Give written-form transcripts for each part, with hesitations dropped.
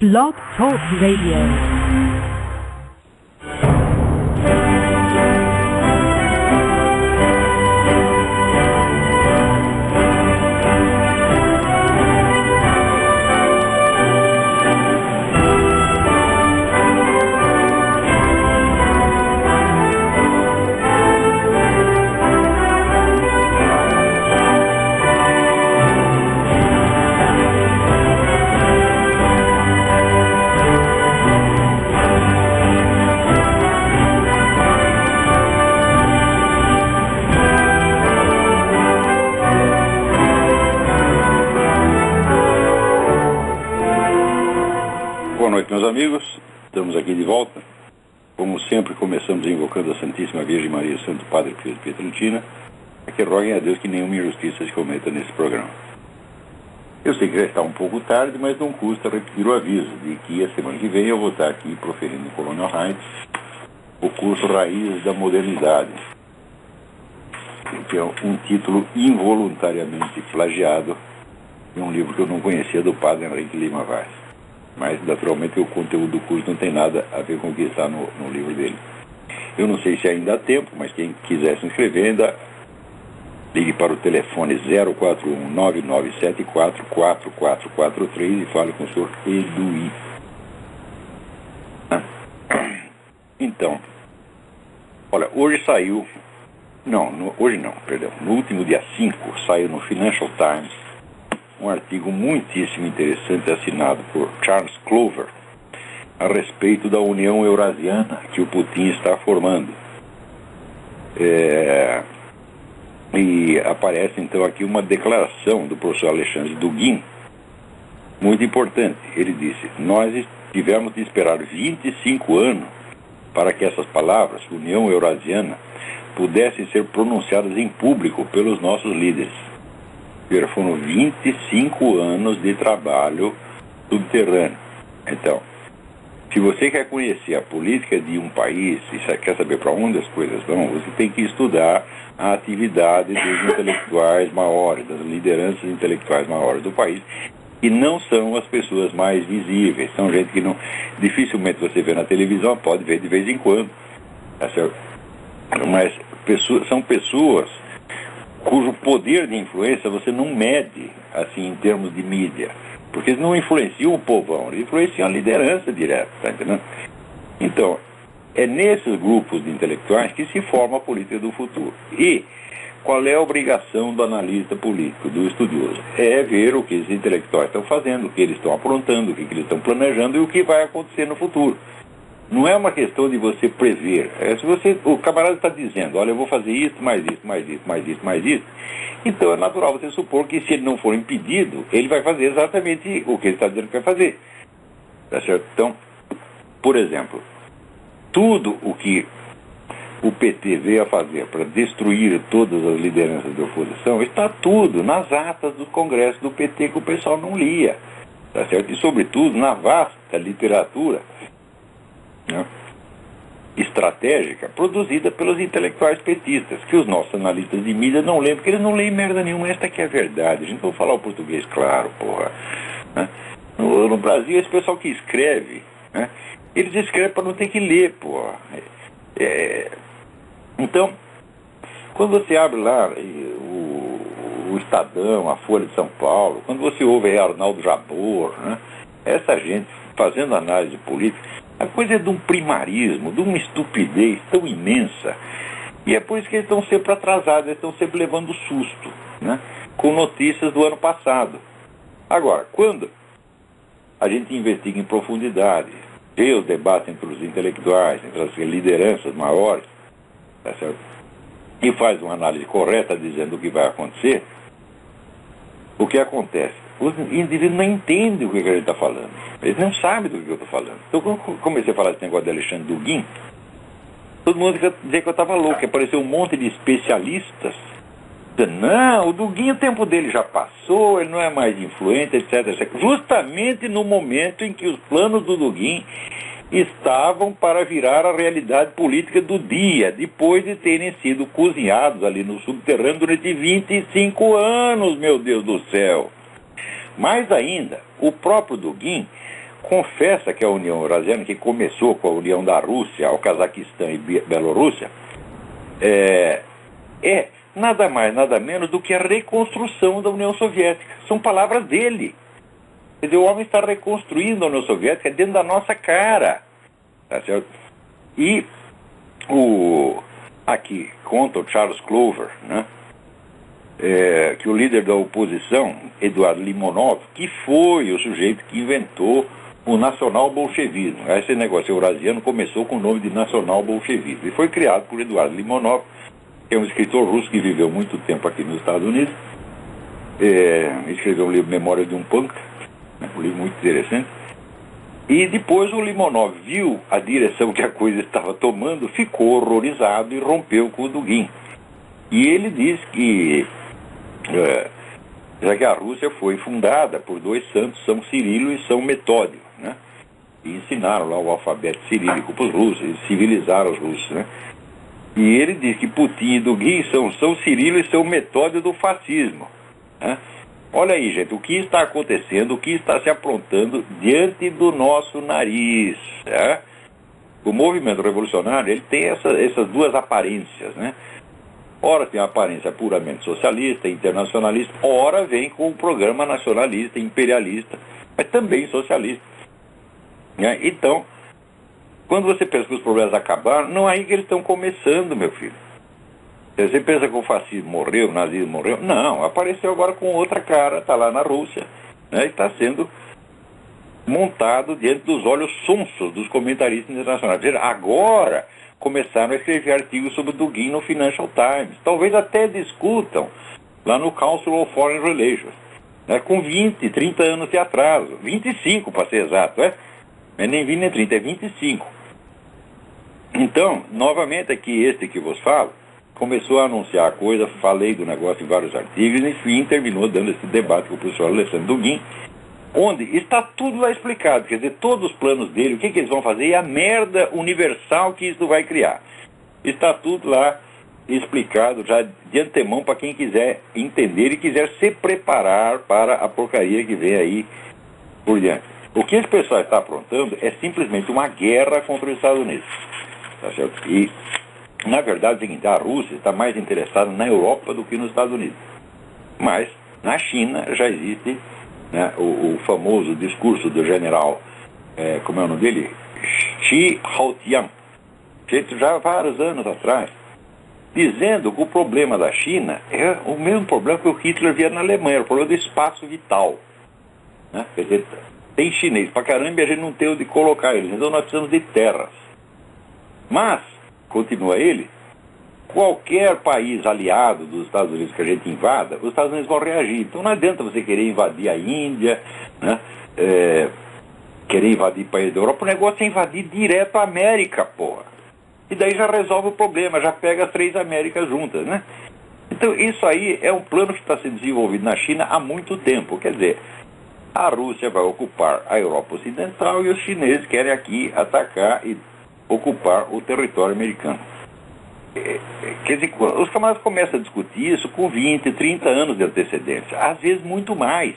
Blog Talk Radio. Meus amigos, estamos aqui de volta. Como sempre, começamos invocando a Santíssima Virgem Maria e Santo Padre Pio de Pietrelcina, a que roguem a Deus que nenhuma injustiça se cometa nesse programa. Eu sei que já está um pouco tarde, mas não custa repetir o aviso de que a semana que vem eu vou estar aqui proferindo em Colonial Heights o curso Raízes da Modernidade, que é um título involuntariamente plagiado de um livro que eu não conhecia, do Padre Henrique Lima Vaz. Mas, naturalmente, o conteúdo do curso não tem nada a ver com o que está no livro dele. Eu não sei se ainda há tempo, mas quem quiser se inscrever ainda, ligue para o telefone 041-9974-4443 e fale com o senhor Eduí. Então, olha, hoje saiu... hoje não, perdão. No último dia 5, saiu no Financial Times um artigo muitíssimo interessante assinado por Charles Clover a respeito da União Eurasiana que o Putin está formando. E aparece então aqui uma declaração do professor Alexandre Dugin, muito importante. Ele disse: nós tivemos de esperar 25 anos para que essas palavras, União Eurasiana, pudessem ser pronunciadas em público pelos nossos líderes. Foram 25 anos de trabalho subterrâneo. Então, se você quer conhecer a política de um país e quer saber para onde as coisas vão, você tem que estudar a atividade dos intelectuais maiores, das lideranças intelectuais maiores do país, e não são as pessoas mais visíveis. São gente que dificilmente você vê na televisão, pode ver de vez em quando, tá certo? Mas são pessoas cujo poder de influência você não mede, assim, em termos de mídia. Porque eles não influenciam o povão, eles influenciam a liderança direta, tá entendendo? Então, é nesses grupos de intelectuais que se forma a política do futuro. E qual é a obrigação do analista político, do estudioso? É ver o que os intelectuais estão fazendo, o que eles estão aprontando, o que eles estão planejando e o que vai acontecer no futuro. Não é uma questão de você prever. O camarada está dizendo, olha, eu vou fazer isso, mais isso, mais isso, mais isso, mais isso. Então é natural você supor que, se ele não for impedido, ele vai fazer exatamente o que ele está dizendo que vai fazer. Tá certo? Então, por exemplo, tudo o que o PT veio a fazer para destruir todas as lideranças da oposição, está tudo nas atas do Congresso do PT que o pessoal não lia. Tá certo? E, sobretudo, na vasta literatura estratégica produzida pelos intelectuais petistas, que os nossos analistas de mídia não leem, porque eles não leem merda nenhuma. Esta que é a verdade. A gente vai falar o português claro, porra. No Brasil, esse pessoal que escreve, eles escrevem para não ter que ler, porra. Então, quando você abre lá o Estadão, a Folha de São Paulo, quando você ouve aí Arnaldo Jabor, essa gente fazendo análise política, a coisa é de um primarismo, de uma estupidez tão imensa. E é por isso que eles estão sempre atrasados, eles estão sempre levando susto, com notícias do ano passado. Agora, quando a gente investiga em profundidade, vê os debates entre os intelectuais, entre as lideranças maiores, tá certo? E faz uma análise correta dizendo o que vai acontecer, o que acontece? Os indivíduos não entendem o que a gente está falando. Eles não sabem do que eu estou falando. Então, quando eu comecei a falar desse negócio de Alexandre Dugin, todo mundo dizia que eu estava louco, que apareceu um monte de especialistas dizendo, não, o Dugin, o tempo dele já passou, ele não é mais influente, etc, etc. Justamente no momento em que os planos do Dugin estavam para virar a realidade política do dia, depois de terem sido cozinhados ali no subterrâneo durante 25 anos, meu Deus do céu. Mais ainda, o próprio Dugin confessa que a União Eurasiana, que começou com a união da Rússia ao Cazaquistão e Bielorrússia, é nada mais, nada menos do que a reconstrução da União Soviética. São palavras dele. Quer dizer, o homem está reconstruindo a União Soviética dentro da nossa cara. Tá certo? E aqui conta o Charles Clover, né? Que o líder da oposição, Eduardo Limonov, que foi o sujeito que inventou o nacional-bolchevismo. Esse negócio eurasiano começou com o nome de nacional-bolchevismo e foi criado por Eduardo Limonov, que é um escritor russo que viveu muito tempo aqui nos Estados Unidos. Escreveu um livro, Memória de um Punk, né? Um livro muito interessante. E depois o Limonov viu a direção que a coisa estava tomando, ficou horrorizado e rompeu com o Dugin. E ele diz que já que a Rússia foi fundada por dois santos, São Cirilo e São Metódio, né? E ensinaram lá o alfabeto cirílico para os russos, e civilizaram os russos, né? E ele diz que Putin e Dugin são São Cirilo e São Metódio do fascismo, né? Olha aí, gente, o que está acontecendo, o que está se aprontando diante do nosso nariz, né? O movimento revolucionário, ele tem essas duas aparências, né? Ora tem a aparência puramente socialista, internacionalista, ora vem com um programa nacionalista, imperialista, mas também socialista, né? Então, quando você pensa que os problemas acabaram, não é aí que eles estão começando, meu filho. Você pensa que o fascismo morreu, o nazismo morreu? Não, apareceu agora com outra cara, está lá na Rússia, né? E está sendo montado diante dos olhos sonsos dos comentaristas internacionais. Agora começaram a escrever artigos sobre o Dugin no Financial Times. Talvez até discutam lá no Council of Foreign Relations, né? Com 20, 30 anos de atraso. 25 para ser exato, é? Não é nem 20 nem 30, é 25. Então, novamente aqui este que vos falo, começou a anunciar a coisa, falei do negócio em vários artigos, enfim, terminou dando esse debate com o professor Alessandro Dugin, onde está tudo lá explicado, quer dizer, todos os planos dele, o que eles vão fazer e a merda universal que isso vai criar. Está tudo lá explicado já de antemão para quem quiser entender e quiser se preparar para a porcaria que vem aí por diante. O que esse pessoal está aprontando é simplesmente uma guerra contra os Estados Unidos. Tá certo? E, na verdade, é o seguinte, a Rússia está mais interessada na Europa do que nos Estados Unidos. Mas, na China, já existe, né, o famoso discurso do general, como é o nome dele? Xi Haotian, feito já há vários anos atrás, dizendo que o problema da China é o mesmo problema que o Hitler via na Alemanha, o problema do espaço vital. Né? Quer dizer, tem chinês pra caramba e a gente não tem onde colocar eles, então nós precisamos de terras. Mas, continua ele, qualquer país aliado dos Estados Unidos que a gente invada, os Estados Unidos vão reagir. Então não adianta você querer invadir a Índia, né? Querer invadir países da Europa. O negócio é invadir direto a América, porra. E daí já resolve o problema, já pega as três Américas juntas, né? Então isso aí é um plano que está sendo desenvolvido na China há muito tempo. Quer dizer, a Rússia vai ocupar a Europa Ocidental e os chineses querem aqui atacar e ocupar o território americano. Quer dizer, os camaradas começam a discutir isso com 20, 30 anos de antecedência, às vezes muito mais.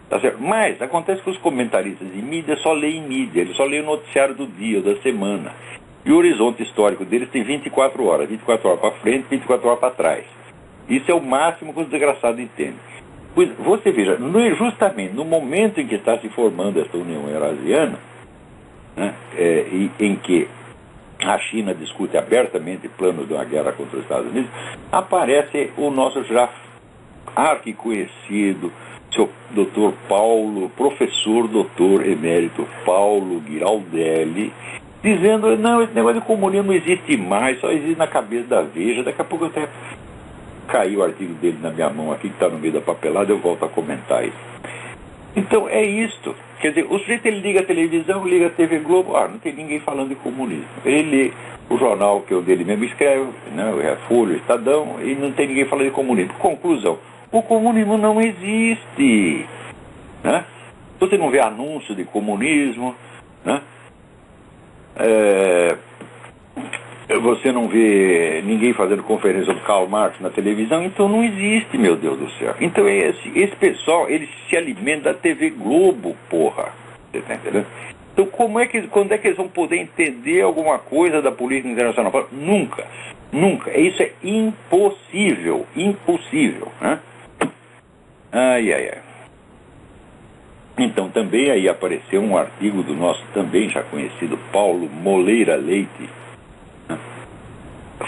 Tá certo? Mas acontece que os comentaristas de mídia só leem mídia, eles só leem o noticiário do dia, da semana. E o horizonte histórico deles tem 24 horas para frente, 24 horas para trás. Isso é o máximo que os desgraçados entendem. Pois você veja, justamente no momento em que está se formando essa União Eurasiana, né, em que a China discute abertamente o plano de uma guerra contra os Estados Unidos, aparece o nosso já arquiconhecido seu doutor Paulo, professor doutor emérito Paulo Giraldelli, dizendo, não, esse negócio de comunismo não existe mais, só existe na cabeça da Veja. Daqui a pouco até caiu o artigo dele na minha mão aqui, que está no meio da papelada, eu volto a comentar isso. Então é isto. Quer dizer, o sujeito ele liga a televisão, liga a TV Globo, não tem ninguém falando de comunismo. Ele lê o jornal que ele mesmo escreve, né, é Folha, Estadão, e não tem ninguém falando de comunismo. Conclusão, o comunismo não existe. Né? Você não vê anúncio de comunismo, né? Você não vê ninguém fazendo conferência do Karl Marx na televisão, então não existe, meu Deus do céu. Então esse pessoal, ele se alimenta da TV Globo, porra. Você está entendendo? Então, quando é que eles vão poder entender alguma coisa da política internacional? Nunca, nunca. Isso é impossível, impossível, né? Ai, ai, ai. Então, também aí apareceu um artigo do nosso também já conhecido Paulo Moleira Leite, né,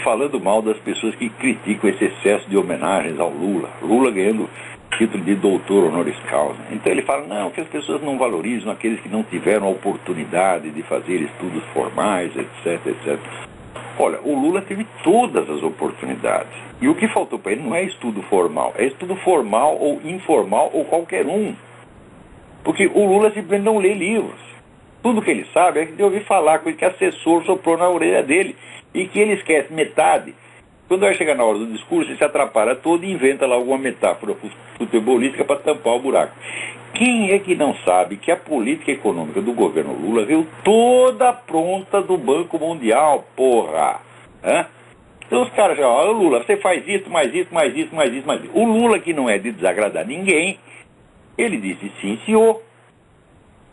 falando mal das pessoas que criticam esse excesso de homenagens ao Lula. Lula ganhando título de doutor honoris causa. Então ele fala, não, que as pessoas não valorizam aqueles que não tiveram a oportunidade de fazer estudos formais, etc, etc. Olha, o Lula teve todas as oportunidades. E o que faltou para ele não é estudo formal. É estudo formal ou informal ou qualquer um. Porque o Lula simplesmente não lê livros. Tudo que ele sabe é de ouvir falar, coisa que assessor soprou na orelha dele. E que ele esquece metade. Quando vai chegar na hora do discurso, ele se atrapalha todo e inventa lá alguma metáfora futebolística para tampar o buraco. Quem é que não sabe que a política econômica do governo Lula veio toda pronta do Banco Mundial, porra? Hã? Então os caras já, ó, Lula, você faz isso, mais isso, mais isso, mais isso, mais isso. O Lula, que não é de desagradar ninguém, ele disse sim, senhor.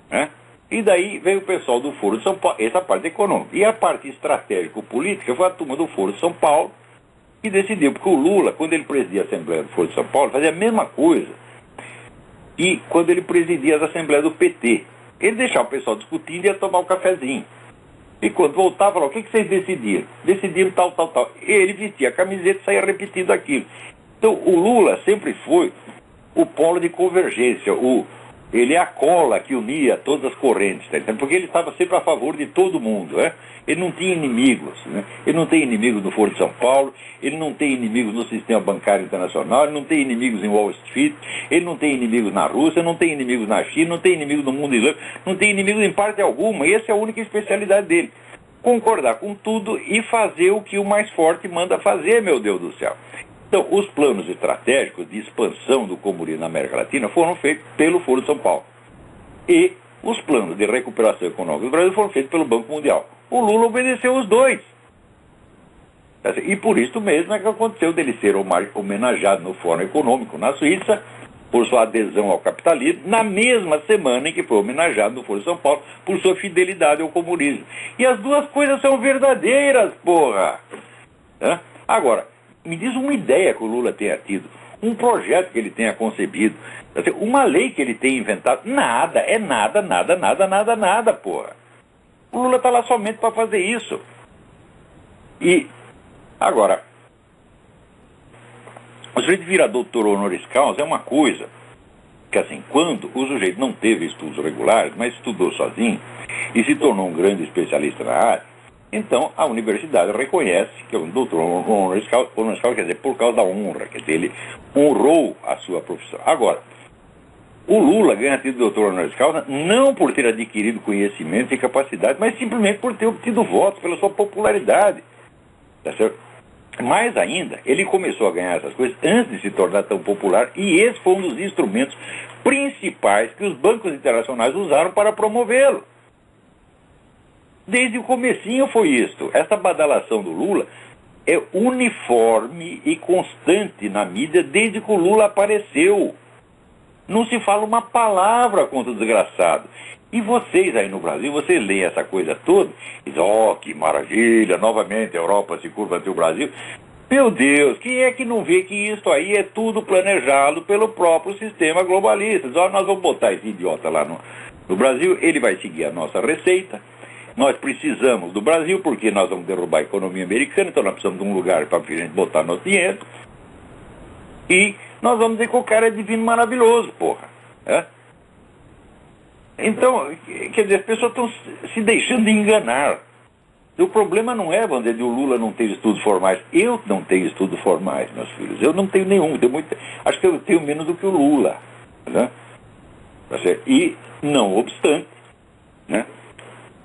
Né? E daí veio o pessoal do Foro de São Paulo, essa parte econômica. E a parte estratégico-política foi a turma do Foro de São Paulo, que decidiu, porque o Lula, quando ele presidia a Assembleia do Foro de São Paulo, fazia a mesma coisa. E quando ele presidia as Assembleias do PT, ele deixava o pessoal discutindo e ia tomar um cafezinho. E quando voltava, falava, o que vocês decidiram? Decidiram tal, tal, tal. Ele vestia a camiseta e saía repetindo aquilo. Então, o Lula sempre foi o polo de convergência, ele é a cola que unia todas as correntes, tá entendendo? Porque ele estava sempre a favor de todo mundo, né? Ele não tinha inimigos, né? Ele não tem inimigos no Foro de São Paulo, ele não tem inimigos no sistema bancário internacional, ele não tem inimigos em Wall Street, ele não tem inimigos na Rússia, não tem inimigos na China, não tem inimigos no mundo islâmico, não tem inimigos em parte alguma, e essa é a única especialidade dele. Concordar com tudo e fazer o que o mais forte manda fazer, meu Deus do céu. Então, os planos estratégicos de expansão do comunismo na América Latina foram feitos pelo Foro de São Paulo. E os planos de recuperação econômica do Brasil foram feitos pelo Banco Mundial. O Lula obedeceu os dois. E por isso mesmo é que aconteceu dele ser homenageado no Fórum Econômico na Suíça, por sua adesão ao capitalismo, na mesma semana em que foi homenageado no Foro de São Paulo por sua fidelidade ao comunismo. E as duas coisas são verdadeiras, porra! Agora, me diz uma ideia que o Lula tenha tido, um projeto que ele tenha concebido, uma lei que ele tenha inventado. Nada, é nada, nada, nada, nada, nada, porra. O Lula está lá somente para fazer isso. E, agora, o sujeito virar doutor honoris causa é uma coisa que, assim, quando o sujeito não teve estudos regulares, mas estudou sozinho e se tornou um grande especialista na área, então a universidade reconhece que é um doutor honoris causa, quer dizer, por causa da honra, quer dizer, ele honrou a sua profissão. Agora, o Lula ganha título de doutor honoris causa não por ter adquirido conhecimento e capacidade, mas simplesmente por ter obtido votos, pela sua popularidade. Tá certo? Mais ainda, ele começou a ganhar essas coisas antes de se tornar tão popular, e esse foi um dos instrumentos principais que os bancos internacionais usaram para promovê-lo. Desde o comecinho foi isto. Essa badalação do Lula é uniforme e constante na mídia desde que o Lula apareceu. Não se fala uma palavra contra o desgraçado. E vocês aí no Brasil, vocês leem essa coisa toda e dizem, ó, que maravilha, novamente a Europa se curva ante o Brasil. Meu Deus, quem é que não vê que isso aí é tudo planejado pelo próprio sistema globalista? Diz, ó, nós vamos botar esse idiota lá no Brasil, ele vai seguir a nossa receita. Nós precisamos do Brasil porque nós vamos derrubar a economia americana, então nós precisamos de um lugar para a gente botar nosso dinheiro. E nós vamos dizer que o cara é divino maravilhoso, porra. É? Então, quer dizer, as pessoas estão se deixando de enganar. O problema não é, vamos dizer, de o Lula não ter estudos formais. Eu não tenho estudos formais, meus filhos. Eu não tenho nenhum. Acho que eu tenho menos do que o Lula. Né? E, não obstante, né?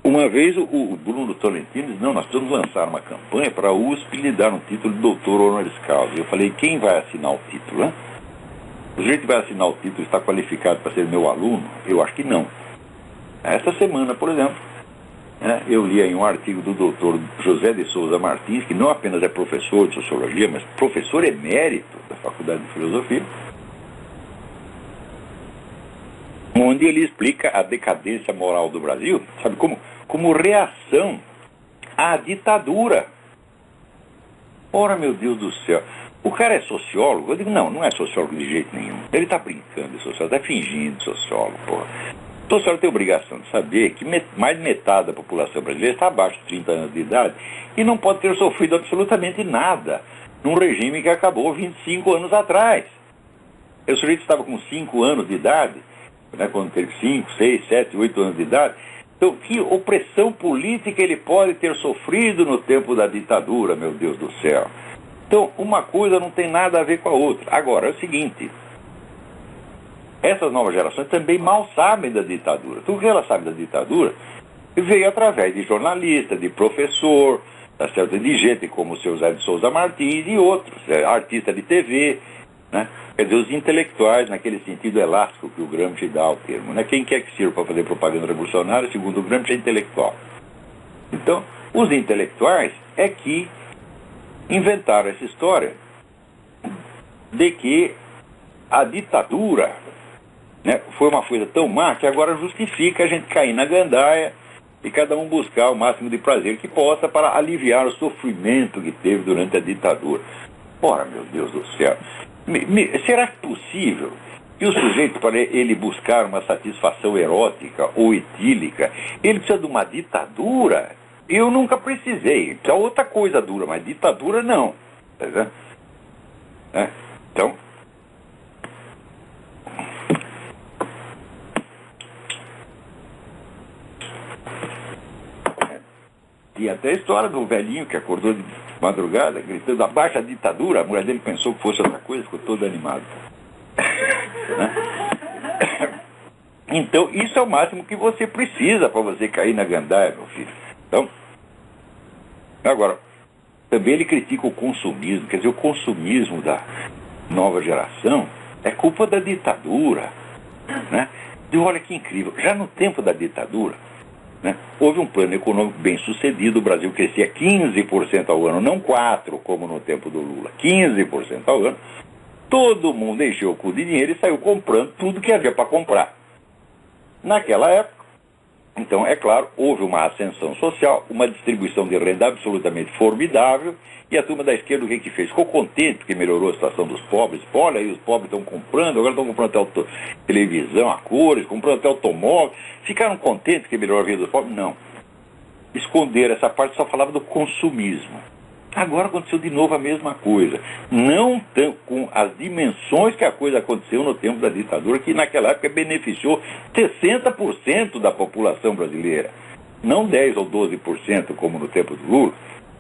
Uma vez o Bruno Tolentino disse, não, nós precisamos lançar uma campanha para a USP lhe dar um título de doutor honoris causa. Eu falei, quem vai assinar o título? Né? O sujeito que vai assinar o título está qualificado para ser meu aluno? Eu acho que não. Esta semana, por exemplo, né, eu li aí um artigo do doutor José de Souza Martins, que não apenas é professor de Sociologia, mas professor emérito da Faculdade de Filosofia, onde ele explica a decadência moral do Brasil, sabe, como reação à ditadura. Ora, meu Deus do céu, o cara é sociólogo? Eu digo, não é sociólogo de jeito nenhum. Ele está brincando de sociólogo, está fingindo de sociólogo, porra. O sociólogo tem a obrigação de saber que mais de metade da população brasileira está abaixo de 30 anos de idade e não pode ter sofrido absolutamente nada num regime que acabou 25 anos atrás. O sujeito estava com 5 anos de idade, né, quando teve 5, 6, 7, 8 anos de idade. Então, que opressão política ele pode ter sofrido no tempo da ditadura, meu Deus do céu? Então, uma coisa não tem nada a ver com a outra. Agora, é o seguinte, essas novas gerações também mal sabem da ditadura. Tudo que elas sabem da ditadura veio através de jornalista, de professor, tá certo? De gente como o seu Zé de Souza Martins e outros, artista de TV, né? Quer dizer, os intelectuais, naquele sentido elástico que o Gramsci dá ao termo, né? Quem quer que sirva para fazer propaganda revolucionária, segundo o Gramsci, é intelectual. Então, os intelectuais é que inventaram essa história de que a ditadura, né, foi uma coisa tão má que agora justifica a gente cair na gandaia e cada um buscar o máximo de prazer que possa para aliviar o sofrimento que teve durante a ditadura. Ora, meu Deus do céu, será possível que o sujeito, para ele buscar uma satisfação erótica ou etílica, ele precisa de uma ditadura? Eu nunca precisei. Precisa outra coisa dura, mas ditadura não. Tá vendo? Então, e até a história do velhinho que acordou de madrugada, gritando, abaixa a ditadura. A mulher dele pensou que fosse outra coisa, ficou todo animado. Né? Então, isso é o máximo que você precisa para você cair na gandaia, meu filho. Então, agora, também ele critica o consumismo. Quer dizer, o consumismo da nova geração é culpa da ditadura. Né? E olha que incrível, já no tempo da ditadura, né, houve um plano econômico bem sucedido, o Brasil crescia 15% ao ano, não 4% como no tempo do Lula, 15% ao ano. Todo mundo encheu o cu de dinheiro e saiu comprando tudo que havia para comprar. Naquela época, então, é claro, houve uma ascensão social, uma distribuição de renda absolutamente formidável, e a turma da esquerda o que fez? Ficou contente porque melhorou a situação dos pobres. Olha aí, os pobres estão comprando, agora estão comprando até televisão a cores, comprando até automóvel. Ficaram contentes que melhorou a vida dos pobres? Não. Esconderam essa parte, só falava do consumismo. Agora aconteceu de novo a mesma coisa. Não com as dimensões que a coisa aconteceu no tempo da ditadura, que naquela época beneficiou 60% da população brasileira. Não 10% ou 12% como no tempo do Lula.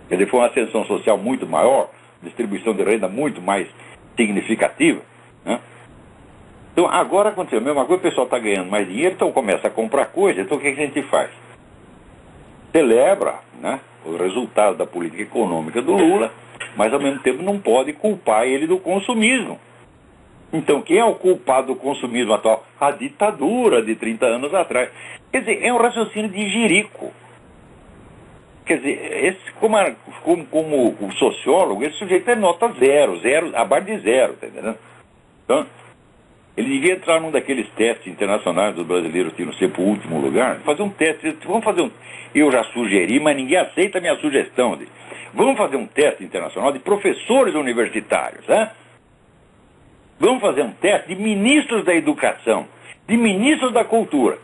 Quer dizer, foi uma ascensão social muito maior, distribuição de renda muito mais significativa. Né? Então agora aconteceu a mesma coisa, o pessoal está ganhando mais dinheiro, então começa a comprar coisa. Então o que a gente faz? Celebra, né, os resultados da política econômica do Lula, mas ao mesmo tempo não pode culpar ele do consumismo. Então quem é o culpado do consumismo atual? A ditadura de 30 anos atrás. Quer dizer, é um raciocínio de jirico. Quer dizer, como o sociólogo, esse sujeito é nota zero, abaixo de zero, tá entendendo? Então, ele devia entrar num daqueles testes internacionais dos brasileiros que não ser para o último lugar, fazer um teste. Vamos fazer um. Eu já sugeri, mas ninguém aceita a minha sugestão. Vamos fazer um teste internacional de professores universitários, né? Vamos fazer um teste de ministros da educação, de ministros da cultura.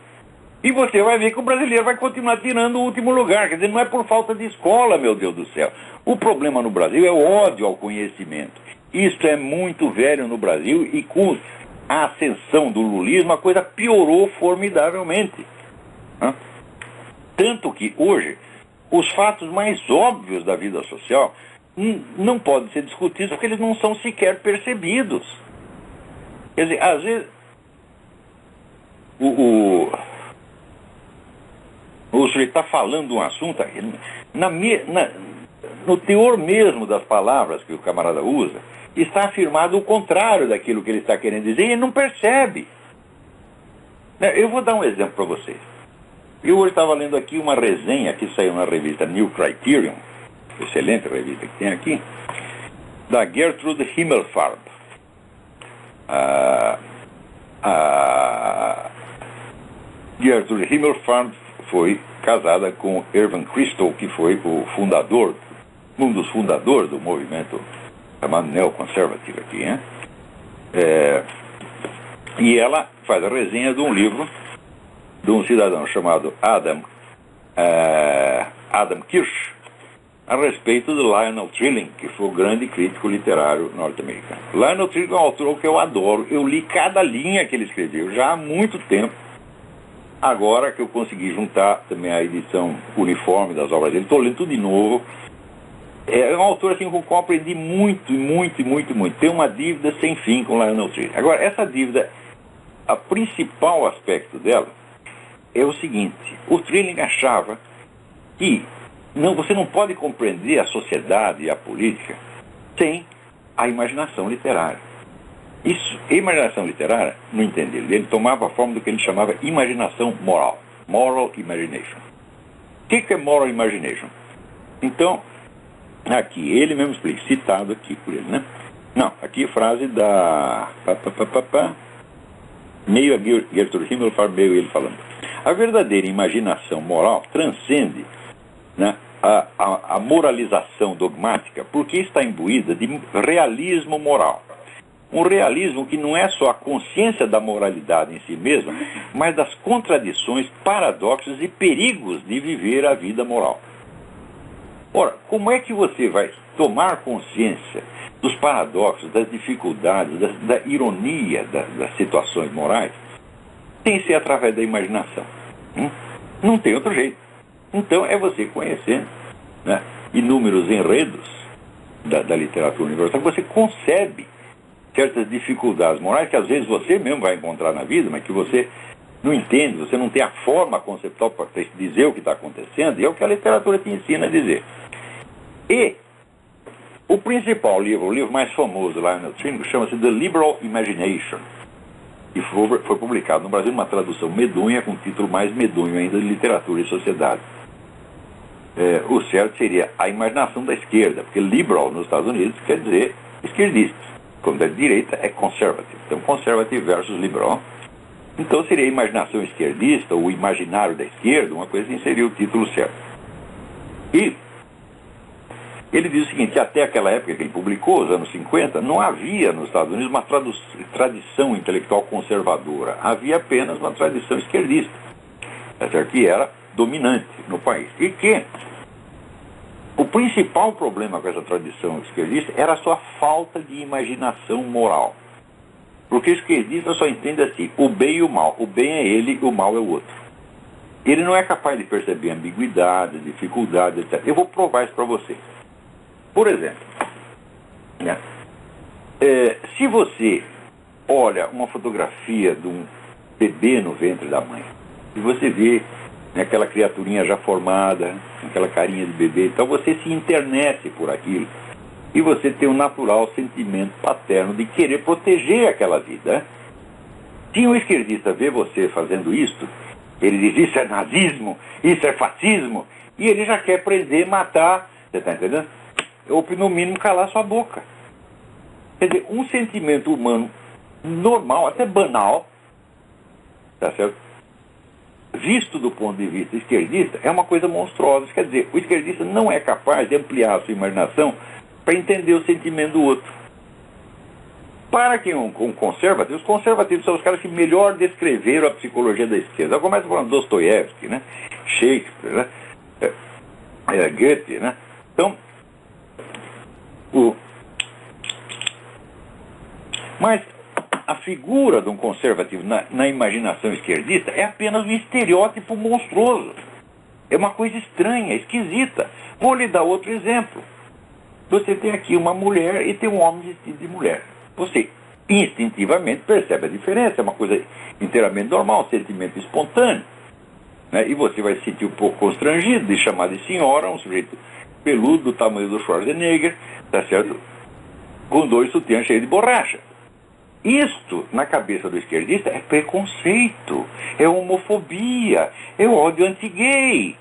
E você vai ver que o brasileiro vai continuar tirando o último lugar. Quer dizer, não é por falta de escola, meu Deus do céu. O problema no Brasil é o ódio ao conhecimento. Isso é muito velho no Brasil e com a ascensão do lulismo a coisa piorou formidavelmente. Né? Tanto que hoje os fatos mais óbvios da vida social não podem ser discutidos porque eles não são sequer percebidos. Quer dizer, às vezes o sujeito está falando um assunto, no teor mesmo das palavras que o camarada usa, está afirmado o contrário daquilo que ele está querendo dizer e ele não percebe. Eu vou dar um exemplo para vocês. Eu hoje estava lendo aqui uma resenha que saiu na revista New Criterion, excelente revista que tem aqui, da Gertrude Himmelfarb. Gertrude Himmelfarb foi casada com Irving Kristol, que foi o fundador, um dos fundadores do movimento chamado neoconservativo aqui, né? E ela faz a resenha de um livro de um cidadão chamado Adam Kirsch, a respeito de Lionel Trilling, que foi o grande crítico literário norte-americano. Lionel Trilling é um autor que eu adoro. Eu li cada linha que ele escreveu já há muito tempo. Agora que eu consegui juntar também a edição uniforme das obras dele, estou lendo tudo de novo. É um autor assim, com o qual aprendi muito. Tem uma dívida sem fim com Lionel Trilling. Agora, essa dívida, o principal aspecto dela é o seguinte: o Trilling achava que você não pode compreender a sociedade e a política sem a imaginação literária. Isso, a imaginação literária, no entender dele, tomava a forma do que ele chamava imaginação moral. Moral imagination. O que é moral imagination? Então, aqui, ele mesmo explica, citado aqui por ele, né? Não, aqui a frase da... meio a Gertrude Himmelfarb, meio ele falando. A verdadeira imaginação moral transcende, né, a moralização dogmática, porque está imbuída de realismo moral. Um realismo que não é só a consciência da moralidade em si mesma, mas das contradições, paradoxos e perigos de viver a vida moral. Ora, como é que você vai tomar consciência dos paradoxos, das dificuldades, da ironia das situações morais, sem ser através da imaginação? Não tem outro jeito. Então é você conhecendo, né, inúmeros enredos da literatura universal, que você concebe certas dificuldades morais que às vezes você mesmo vai encontrar na vida, mas que você não entende, você não tem a forma conceptual para dizer o que está acontecendo, e é o que a literatura te ensina a dizer. E o principal livro, o livro mais famoso lá no Trilling, chama-se The Liberal Imagination, e foi publicado no Brasil uma tradução medonha, com o título mais medonho ainda, de Literatura e Sociedade. O certo seria a imaginação da esquerda, porque liberal nos Estados Unidos quer dizer esquerdista. Quando é de direita, é conservative. Então, conservative versus liberal. Então, seria a imaginação esquerdista, ou o imaginário da esquerda, uma coisa assim, seria o título certo. E ele diz o seguinte: até aquela época que ele publicou, os anos 50, não havia nos Estados Unidos uma tradição intelectual conservadora. Havia apenas uma tradição esquerdista, que era dominante no país. E que o principal problema com essa tradição esquerdista era a sua falta de imaginação moral. Porque o esquerdista só entende assim: o bem e o mal. O bem é ele, o mal é o outro. Ele não é capaz de perceber ambiguidade, dificuldade, etc. Eu vou provar isso para vocês. Por exemplo, né, se você olha uma fotografia de um bebê no ventre da mãe, e você vê, né, aquela criaturinha já formada, aquela carinha de bebê, então você se internece por aquilo, e você tem um natural sentimento paterno de querer proteger aquela vida, né? Se um esquerdista vê você fazendo isto, ele diz: isso é nazismo, isso é fascismo, e ele já quer prender, matar, você está entendendo? Ou, no mínimo, calar sua boca. Quer dizer, um sentimento humano normal, até banal, tá certo? Visto do ponto de vista esquerdista, é uma coisa monstruosa. Quer dizer, o esquerdista não é capaz de ampliar a sua imaginação para entender o sentimento do outro. Para quem conservativo, os conservativos são os caras que melhor descreveram a psicologia da esquerda. Eu começo falando Dostoiévski, né? Shakespeare, né? Goethe, né? Então, mas a figura de um conservativo na imaginação esquerdista é apenas um estereótipo monstruoso. É uma coisa estranha, esquisita. Vou lhe dar outro exemplo. Você tem aqui uma mulher e tem um homem vestido de mulher. Você instintivamente percebe a diferença. É uma coisa inteiramente normal, um sentimento espontâneo, né? E você vai se sentir um pouco constrangido de chamar de senhora um sujeito peludo do tamanho do Schwarzenegger, tá certo? Com dois sutiãs cheios de borracha. Isto, na cabeça do esquerdista, é preconceito, é homofobia, é ódio anti-gay.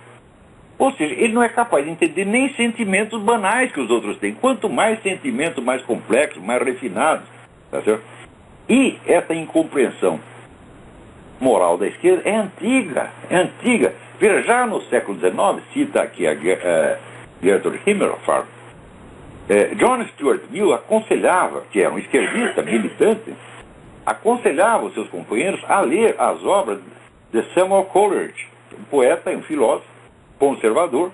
Ou seja, ele não é capaz de entender nem sentimentos banais que os outros têm. Quanto mais sentimentos mais complexos, mais refinados, tá certo? E essa incompreensão moral da esquerda é antiga, é antiga. Veja, já no século XIX, cita aqui a Gertrude Himmelfarb, John Stuart Mill aconselhava, que era um esquerdista militante, aconselhava os seus companheiros a ler as obras de Samuel Coleridge, um poeta e um filósofo conservador,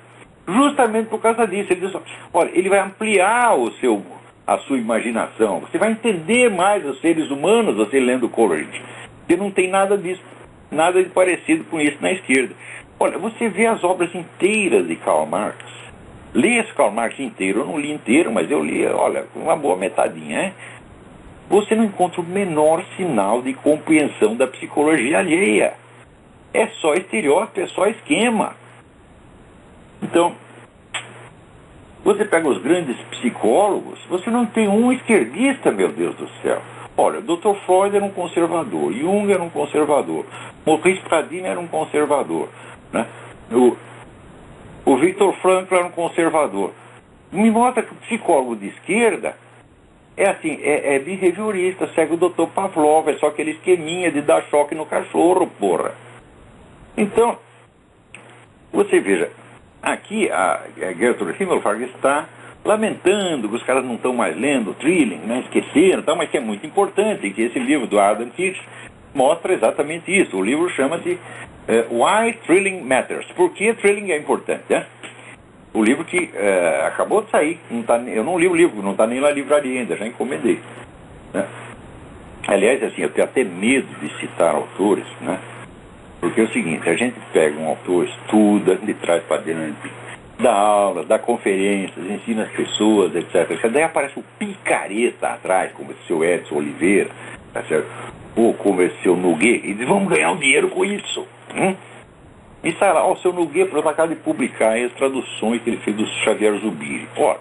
justamente por causa disso. Ele diz, olha, ele vai ampliar a sua imaginação, você vai entender mais os seres humanos você lendo Coleridge, porque não tem nada disso, nada de parecido com isso na esquerda. Olha, você vê as obras inteiras de Karl Marx, lê esse Karl Marx inteiro, eu não li inteiro, mas eu li, olha, uma boa metadinha, hein? Você não encontra o menor sinal de compreensão da psicologia alheia. É só estereótipo, é só esquema. Então, você pega os grandes psicólogos, você não tem um esquerdista, meu Deus do céu. Olha, o Dr. Freud era um conservador, Jung era um conservador, Maurice Pradine era um conservador, né? O Viktor Frankl era um conservador. Me mostra que o psicólogo de esquerda é assim, é behaviorista, segue o Dr. Pavlov, é só aquele esqueminha de dar choque no cachorro, porra. Então, você veja, aqui a Gertrude Himmelfarb está lamentando que os caras não estão mais lendo Trilling, né, esqueceram, tá, mas que é muito importante, que esse livro do Adam Kish mostra exatamente isso. O livro chama-se Why Trilling Matters. Por que Trilling é importante, né? O livro que acabou de sair, não tá, eu não li o livro, não está nem na livraria ainda, já encomendei, né? Aliás, assim, eu tenho até medo de citar autores, né? Porque é o seguinte, a gente pega um autor, estuda, de trás para diante, dá aula, dá conferências, ensina as pessoas, etc. Daí aparece o picareta atrás, como esse seu Edson Oliveira, tá certo? Ou como esse seu Nogueira, e diz, vamos ganhar um dinheiro com isso. E sai lá, o seu Nogueira, por acaba de publicar as traduções que ele fez do Xavier Zubiri. Ora,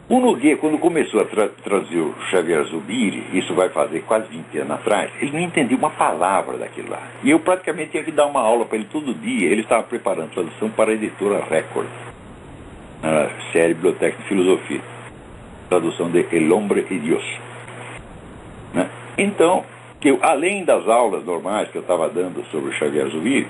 o Nogueira, quando começou a traduzir o Xavier Zubiri, isso vai fazer quase 20 anos atrás, ele não entendia uma palavra daquilo lá. E eu praticamente tinha que dar uma aula para ele todo dia. Ele estava preparando tradução para a editora Record, na série Biblioteca de Filosofia. Tradução de El Hombre y Dios. Né? Então, além das aulas normais que eu estava dando sobre o Xavier Zubiri,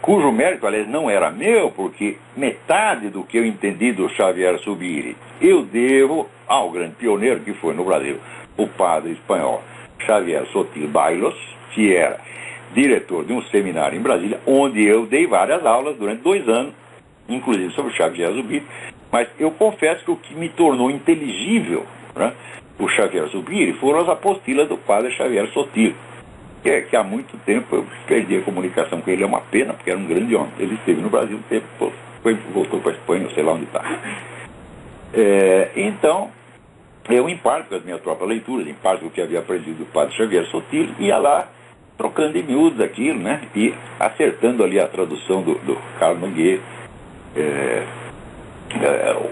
cujo mérito, aliás, não era meu, porque metade do que eu entendi do Xavier Zubiri eu devo ao grande pioneiro que foi no Brasil, o padre espanhol Xavier Sotil Bailos, que era diretor de um seminário em Brasília, onde eu dei várias aulas durante 2 anos, inclusive sobre o Xavier Zubiri, mas eu confesso que o que me tornou inteligível, né, o Xavier Zubiri, foram as apostilas do padre Xavier Sotil, que há muito tempo eu perdi a comunicação com ele. É uma pena, porque era um grande homem. Ele esteve no Brasil um tempo, voltou para a Espanha, sei lá onde está. Então, eu, em parte com as minhas próprias leituras, em parte com o que havia aprendido do padre Xavier Sotil, ia lá trocando em miúdos aquilo, né? E acertando ali a tradução do Carl Nogueira,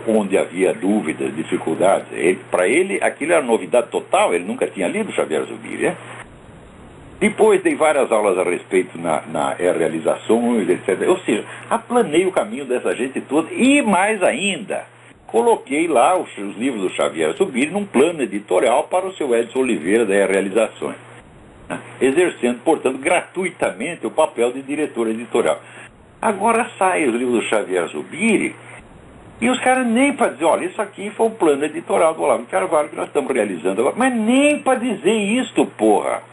onde havia dúvidas, dificuldades. Para ele, aquilo era novidade total, ele nunca tinha lido Xavier Zubiri, né? Depois dei várias aulas a respeito na realizações, etc. Ou seja, aplanei o caminho dessa gente toda e, mais ainda, coloquei lá os livros do Xavier Zubiri num plano editorial para o seu Edson Oliveira da Realizações, né? Exercendo, portanto, gratuitamente o papel de diretor editorial. Agora saem os livros do Xavier Zubiri e os caras nem para dizer, olha, isso aqui foi um plano editorial do Olavo de Carvalho que nós estamos realizando agora, mas nem para dizer isto, porra.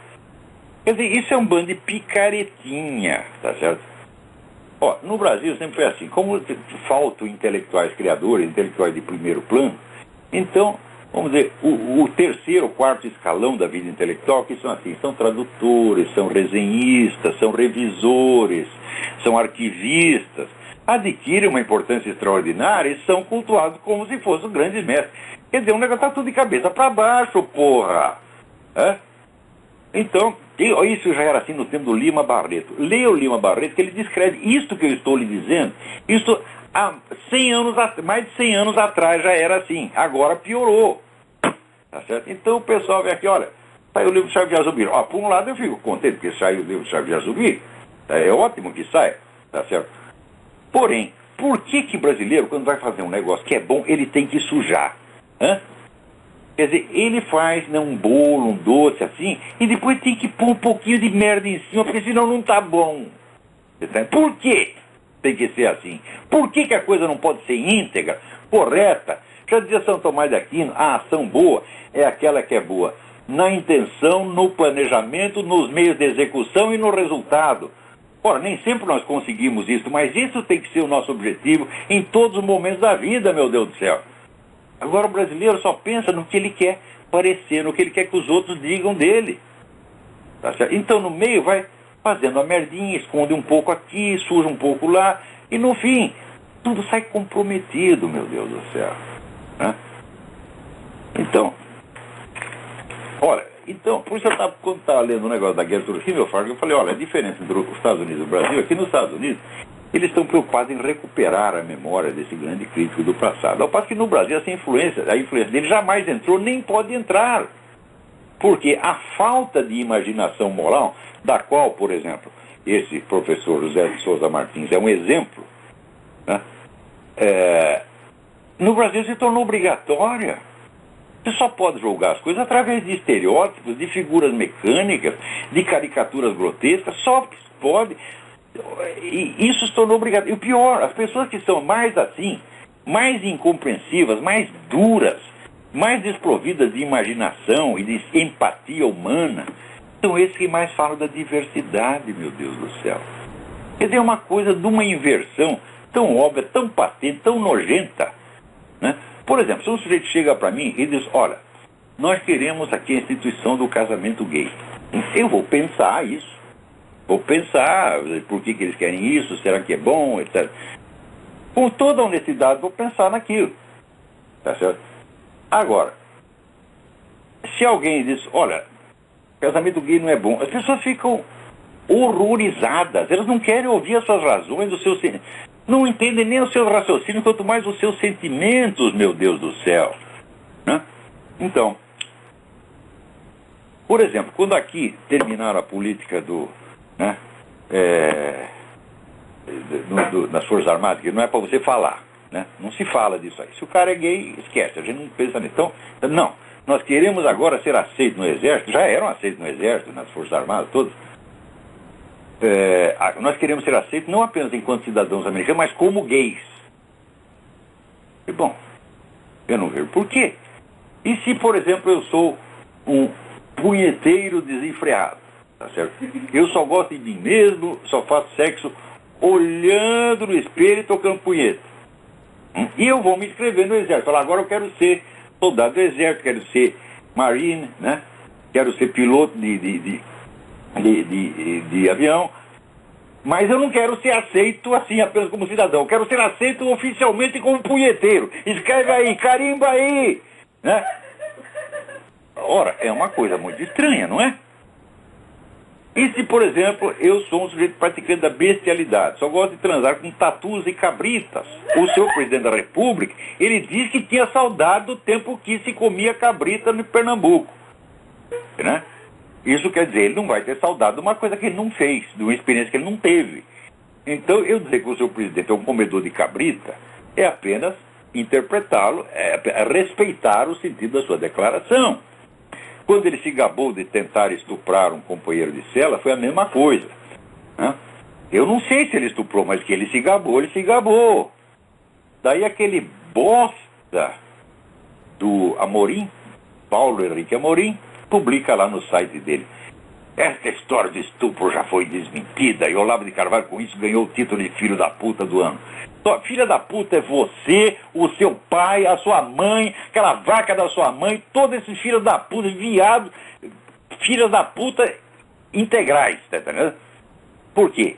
Quer dizer, isso é um bando de picaretinha, tá certo? Ó, no Brasil sempre foi assim, como faltam intelectuais criadores, intelectuais de primeiro plano, então, vamos dizer, o terceiro, quarto escalão da vida intelectual, que são assim, são tradutores, são resenhistas, são revisores, são arquivistas, adquirem uma importância extraordinária e são cultuados como se fossem grandes mestres. Quer dizer, o negócio tá tudo de cabeça para baixo, porra! Então, isso já era assim no tempo do Lima Barreto. Leia o Lima Barreto, que ele descreve isto que eu estou lhe dizendo. Isso há 100 anos, mais de 100 anos atrás já era assim. Agora piorou. Tá certo? Então o pessoal vem aqui, olha, saiu o livro do Xavier Zubiri. Ó, por um lado eu fico contente porque saiu o livro do Xavier Zubiri. É ótimo que saia. Tá certo? Porém, por que brasileiro, quando vai fazer um negócio que é bom, ele tem que sujar? Quer dizer, ele faz, né, um bolo, um doce assim, e depois tem que pôr um pouquinho de merda em cima, porque senão não tá bom. Por quê tem que ser assim? Por que a coisa não pode ser íntegra, correta? Já dizia São Tomás de Aquino, a ação boa é aquela que é boa na intenção, no planejamento, nos meios de execução e no resultado. Ora, nem sempre nós conseguimos isso, mas isso tem que ser o nosso objetivo em todos os momentos da vida, meu Deus do céu. Agora o brasileiro só pensa no que ele quer parecer, no que ele quer que os outros digam dele. Tá certo? Então no meio vai fazendo a merdinha, esconde um pouco aqui, suja um pouco lá, e no fim, tudo sai comprometido, meu Deus do céu. Né? Então, olha, por isso quando estava lendo o negócio da Gertrude Himmelfarb, eu falei, olha, a diferença entre os Estados Unidos e o Brasil, aqui nos Estados Unidos, eles estão preocupados em recuperar a memória desse grande crítico do passado. Ao passo que no Brasil essa influência, a influência dele jamais entrou, nem pode entrar. Porque a falta de imaginação moral, da qual, por exemplo, esse professor José de Souza Martins é um exemplo, né? No Brasil se tornou obrigatória. Você só pode julgar as coisas através de estereótipos, de figuras mecânicas, de caricaturas grotescas, só pode. E isso se tornou obrigatório. E o pior, as pessoas que são mais assim, mais incompreensivas, mais duras, mais desprovidas de imaginação e de empatia humana, são esses que mais falam da diversidade, meu Deus do céu. Quer dizer, é uma coisa de uma inversão tão óbvia, tão patente, tão nojenta, né? Por exemplo, se um sujeito chega para mim e diz, olha, nós queremos aqui a instituição do casamento gay. Eu vou pensar isso. Vou pensar por que eles querem isso, será que é bom, etc. Com toda a honestidade, vou pensar naquilo. Tá certo? Agora, se alguém diz, olha, casamento gay não é bom, as pessoas ficam horrorizadas. Elas não querem ouvir as suas razões, os seus, não entendem nem os seus raciocínios, quanto mais os seus sentimentos, meu Deus do céu. Né? Então, por exemplo, quando aqui terminaram a política né, nas Forças Armadas, que não é para você falar, né? Não se fala disso aí. Se o cara é gay, esquece, a gente não pensa nisso. Então, não, nós queremos agora ser aceitos no Exército, já eram aceitos no Exército, nas Forças Armadas, todos. Nós queremos ser aceitos não apenas enquanto cidadãos americanos, mas como gays. E, bom, eu não vejo por quê. E se, por exemplo, eu sou um punheteiro desenfreado, tá certo? Eu só gosto de mim mesmo, só faço sexo olhando no espelho e tocando punheta. E eu vou me inscrever no Exército. Falar, agora eu quero ser soldado do Exército, quero ser marine, né? Quero ser piloto de avião, mas eu não quero ser aceito assim apenas como cidadão, eu quero ser aceito oficialmente como punheteiro. Escreve aí, carimba aí, né? Ora, é uma coisa muito estranha, não é? E se, por exemplo, eu sou um sujeito praticante da bestialidade, só gosto de transar com tatus e cabritas. O seu presidente da República, ele disse que tinha saudade do tempo que se comia cabrita no Pernambuco, né? Isso quer dizer, ele não vai ter saudade de uma coisa que ele não fez, de uma experiência que ele não teve. Então, eu dizer que o seu presidente é um comedor de cabrita é apenas interpretá-lo, respeitar o sentido da sua declaração. Quando ele se gabou de tentar estuprar um companheiro de cela, foi a mesma coisa, né? Eu não sei se ele estuprou, mas que ele se gabou, ele se gabou. Daí aquele bosta do Amorim, Paulo Henrique Amorim, publica lá no site dele: esta história de estupro já foi desmentida, e Olavo de Carvalho com isso ganhou o título de filho da puta do ano. Então, filha da puta é você, o seu pai, a sua mãe, aquela vaca da sua mãe, todos esses filhos da puta, viados, filhas da puta integrais, tá entendendo? Por quê?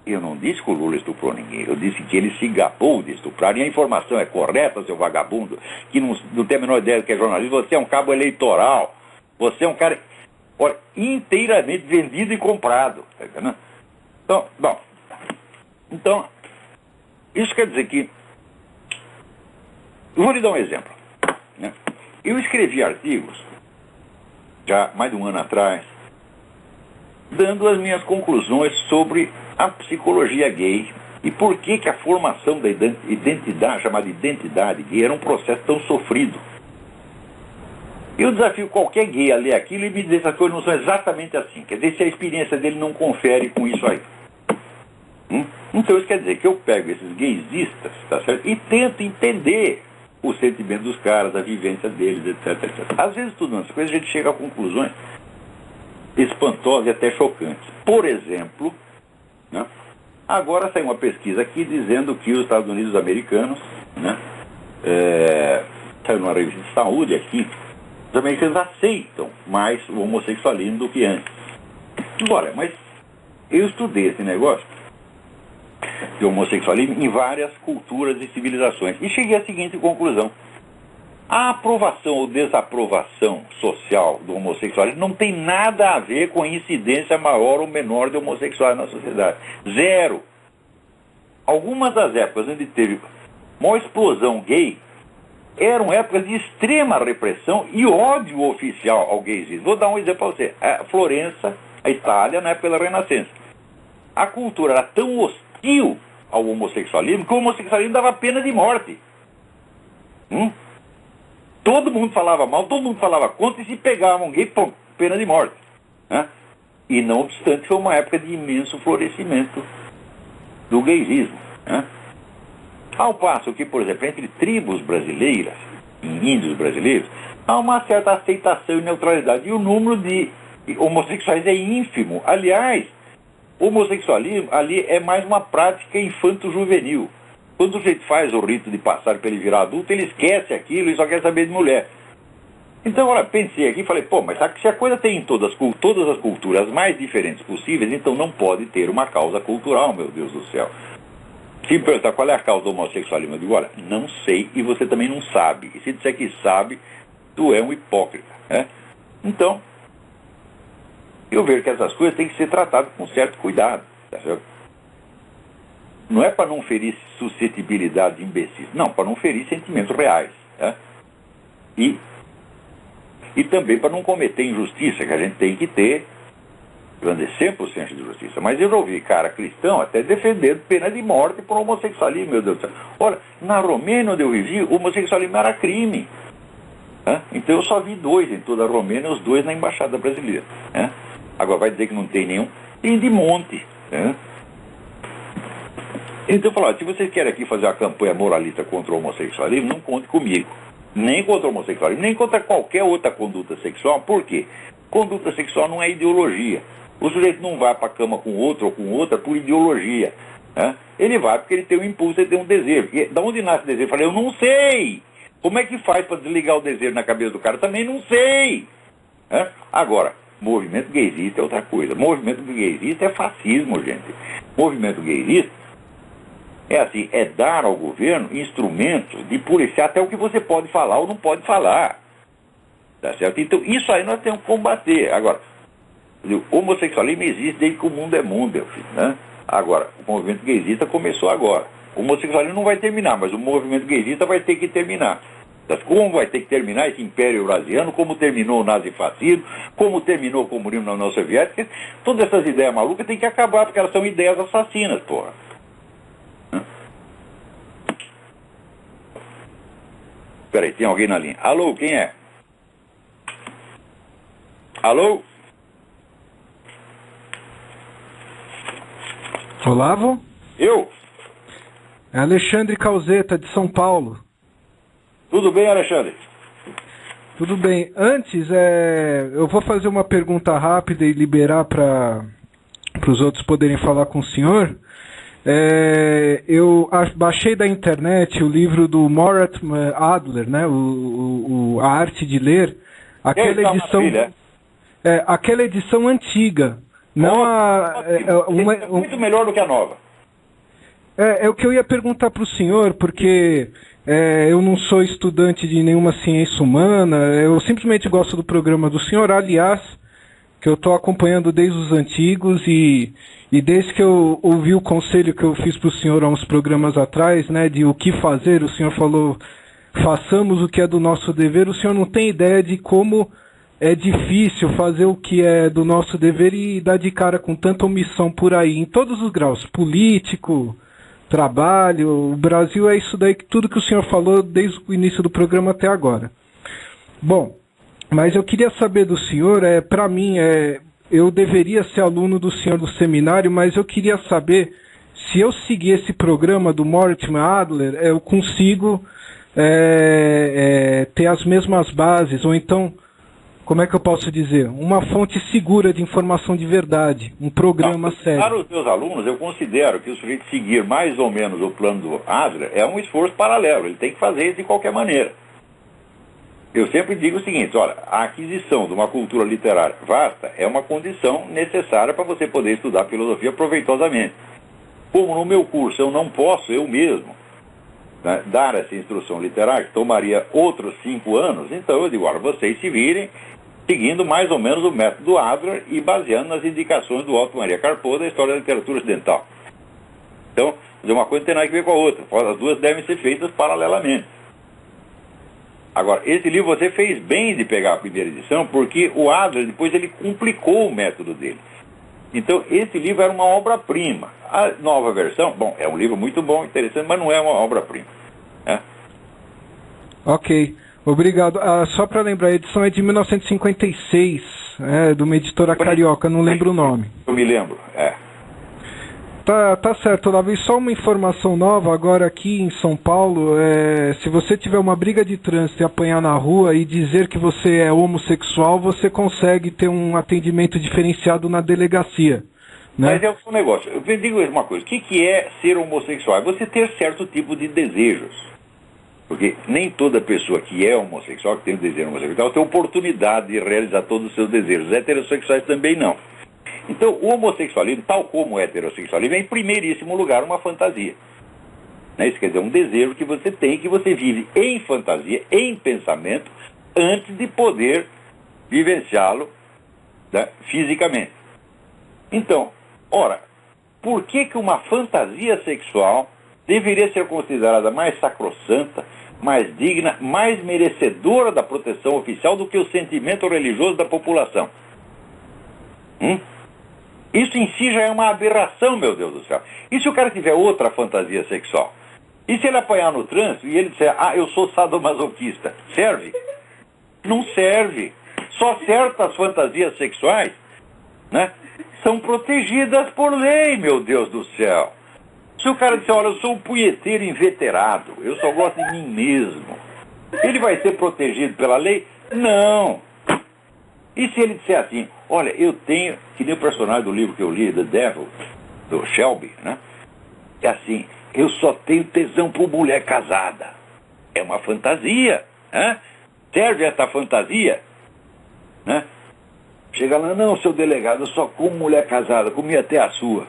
Eu não disse que o Lula estuprou ninguém, eu disse que ele se gabou de estuprar, e a informação é correta, seu vagabundo, que não tem a menor ideia do que é jornalismo. Você é um cabo eleitoral, você é um cara, olha, inteiramente vendido e comprado, tá entendendo? Então, bom, então, isso quer dizer que, eu vou lhe dar um exemplo, né? Eu escrevi artigos, já mais de um ano atrás, dando as minhas conclusões sobre a psicologia gay e por que a formação da identidade, chamada identidade gay, era um processo tão sofrido. Eu desafio qualquer gay a ler aquilo e me dizer que as coisas não são exatamente assim. Quer dizer, se a experiência dele não confere com isso aí. Então isso quer dizer que eu pego esses gaysistas, tá certo? E tento entender o sentimento dos caras, a vivência deles, etc, etc. Às vezes, estudando essas coisas, a gente chega a conclusões espantosas e até chocantes. Por exemplo, né, agora saiu uma pesquisa aqui dizendo que os Estados Unidos americanos, né, saiu numa revista de saúde aqui, os americanos aceitam mais o homossexualismo do que antes. Embora, mas eu estudei esse negócio de homossexualismo em várias culturas e civilizações e cheguei à seguinte conclusão: a aprovação ou desaprovação social do homossexualismo não tem nada a ver com a incidência maior ou menor de homossexuais na sociedade. Zero. Algumas das épocas onde teve maior explosão gay eram épocas de extrema repressão e ódio oficial ao gaysismo. Vou dar um exemplo para você. A Florença, a Itália, na época da Renascença. A cultura era tão hostil ao homossexualismo que o homossexualismo dava pena de morte. Todo mundo falava mal, todo mundo falava contra, e se pegavam gay, pum, pena de morte. E não obstante, foi uma época de imenso florescimento do gaysismo. Ao passo que, por exemplo, entre tribos brasileiras e índios brasileiros, há uma certa aceitação e neutralidade. E o número de homossexuais é ínfimo. Aliás, o homossexualismo ali é mais uma prática infanto-juvenil. Quando o sujeito faz o rito de passar para ele virar adulto, ele esquece aquilo e só quer saber de mulher. Então, agora, pensei aqui e falei, mas se a coisa tem em todas as culturas mais diferentes possíveis, então não pode ter uma causa cultural, meu Deus do céu. Se me perguntar qual é a causa do homossexualismo, eu digo, olha, não sei e você também não sabe. E se disser que sabe, tu é um hipócrita. Então, eu vejo que essas coisas têm que ser tratadas com certo cuidado. Tá certo? Não é para não ferir suscetibilidade de imbecis. Não, para não ferir sentimentos reais. E também para não cometer injustiça, que a gente tem que ter, 100% de justiça. Mas eu já ouvi cara cristão até defendendo pena de morte por homossexualismo, meu Deus do céu. Olha, na Romênia, onde eu vivi, o homossexualismo era crime. Então eu só vi 2 em toda a Romênia, os 2 na embaixada brasileira. Agora vai dizer que não tem nenhum? Tem de monte. Então eu falo, se vocês querem aqui fazer uma campanha moralista contra o homossexualismo, não conte comigo. Nem contra o homossexualismo, nem contra qualquer outra conduta sexual. Por quê? Conduta sexual não é ideologia. O sujeito não vai para a cama com outro ou com outra por ideologia. Ele vai porque ele tem um impulso, ele tem um desejo. E da onde nasce o desejo? Eu falei, eu não sei. Como é que faz para desligar o desejo na cabeça do cara? Também não sei. Agora, movimento gaysista é outra coisa. Movimento gaysista é fascismo, gente. Movimento gaysista é assim, é dar ao governo instrumentos de policiar até o que você pode falar ou não pode falar. Tá certo? Então, isso aí nós temos que combater. Agora, o homossexualismo existe desde que o mundo é mundo, meu filho, Agora, o movimento gaysista começou agora. O homossexualismo não vai terminar, mas o movimento gaysista vai ter que terminar. Como vai ter que terminar esse império eurasiano, como terminou o nazifascismo, como terminou o comunismo na União Soviética, todas essas ideias malucas têm que acabar, porque elas são ideias assassinas, porra. Peraí, tem alguém na linha. Alô, quem é? Alô? Olavo? Eu? É Alexandre Calzeta, de São Paulo. Tudo bem, Alexandre? Tudo bem. Antes, eu vou fazer uma pergunta rápida e liberar para os outros poderem falar com o senhor. Eu baixei da internet o livro do Morat Adler, né? A Arte de Ler. Aquela edição, aquela edição antiga. Não muito melhor do que a nova. É o que eu ia perguntar para o senhor, porque eu não sou estudante de nenhuma ciência humana, eu simplesmente gosto do programa do senhor, aliás, que eu estou acompanhando desde os antigos e desde que eu ouvi o conselho que eu fiz para o senhor há uns programas atrás, né, de o que fazer, o senhor falou, façamos o que é do nosso dever, o senhor não tem ideia de como é difícil fazer o que é do nosso dever e dar de cara com tanta omissão por aí, em todos os graus, político, trabalho. O Brasil é isso daí, tudo que o senhor falou desde o início do programa até agora. Bom, Mas eu queria saber do senhor, para mim, eu deveria ser aluno do senhor do seminário, mas eu queria saber se eu seguir esse programa do Mortimer Adler, eu consigo ter as mesmas bases, ou então, como é que eu posso dizer? Uma fonte segura de informação de verdade, um programa sério. Para os meus alunos, eu considero que o sujeito seguir mais ou menos o plano do Adler é um esforço paralelo, ele tem que fazer isso de qualquer maneira. Eu sempre digo o seguinte, olha, a aquisição de uma cultura literária vasta é uma condição necessária para você poder estudar filosofia proveitosamente. Como no meu curso eu não posso, eu mesmo, né, dar essa instrução literária, que tomaria outros 5 anos, então eu digo, olha, vocês se virem seguindo mais ou menos o método Adler e baseando nas indicações do Otto Maria Carpo da História da Literatura Ocidental. Então, uma coisa não tem nada a ver com a outra, as duas devem ser feitas paralelamente. Agora, esse livro você fez bem de pegar a primeira edição, porque o Adler depois ele complicou o método dele. Então, esse livro era uma obra-prima. A nova versão, bom, é um livro muito bom, interessante, mas não é uma obra-prima. Né? Ok, obrigado. Só para lembrar, a edição é de 1956, de uma editora carioca, não lembro o nome. Eu me lembro, Tá certo, Olavo. E só uma informação nova, agora aqui em São Paulo, se você tiver uma briga de trânsito e apanhar na rua e dizer que você é homossexual, você consegue ter um atendimento diferenciado na delegacia. Né? Mas é um negócio, eu digo uma coisa, o que é ser homossexual? É você ter certo tipo de desejos. Porque nem toda pessoa que é homossexual, que tem um desejo homossexual, tem oportunidade de realizar todos os seus desejos. Os heterossexuais também não. Então, o homossexualismo, tal como o heterossexualismo, é em primeiríssimo lugar uma fantasia. Né? Isso quer dizer, um desejo que você tem, que você vive em fantasia, em pensamento, antes de poder vivenciá-lo, né, fisicamente. Então, ora, por que uma fantasia sexual deveria ser considerada mais sacrossanta, mais digna, mais merecedora da proteção oficial do que o sentimento religioso da população? Isso em si já é uma aberração, meu Deus do céu. E se o cara tiver outra fantasia sexual? E se ele apanhar no trânsito e ele disser, eu sou sadomasoquista, serve? Não serve. Só certas fantasias sexuais, né, são protegidas por lei, meu Deus do céu. Se o cara disser, olha, eu sou um punheteiro inveterado, eu só gosto de mim mesmo, ele vai ser protegido pela lei? Não. E se ele disser assim, olha, eu tenho, que nem o personagem do livro que eu li, The Devil, do Shelby, né? É assim, eu só tenho tesão por mulher casada. É uma fantasia, né? Serve essa fantasia, né? Chega lá, não, seu delegado, eu só como mulher casada, comi até a sua.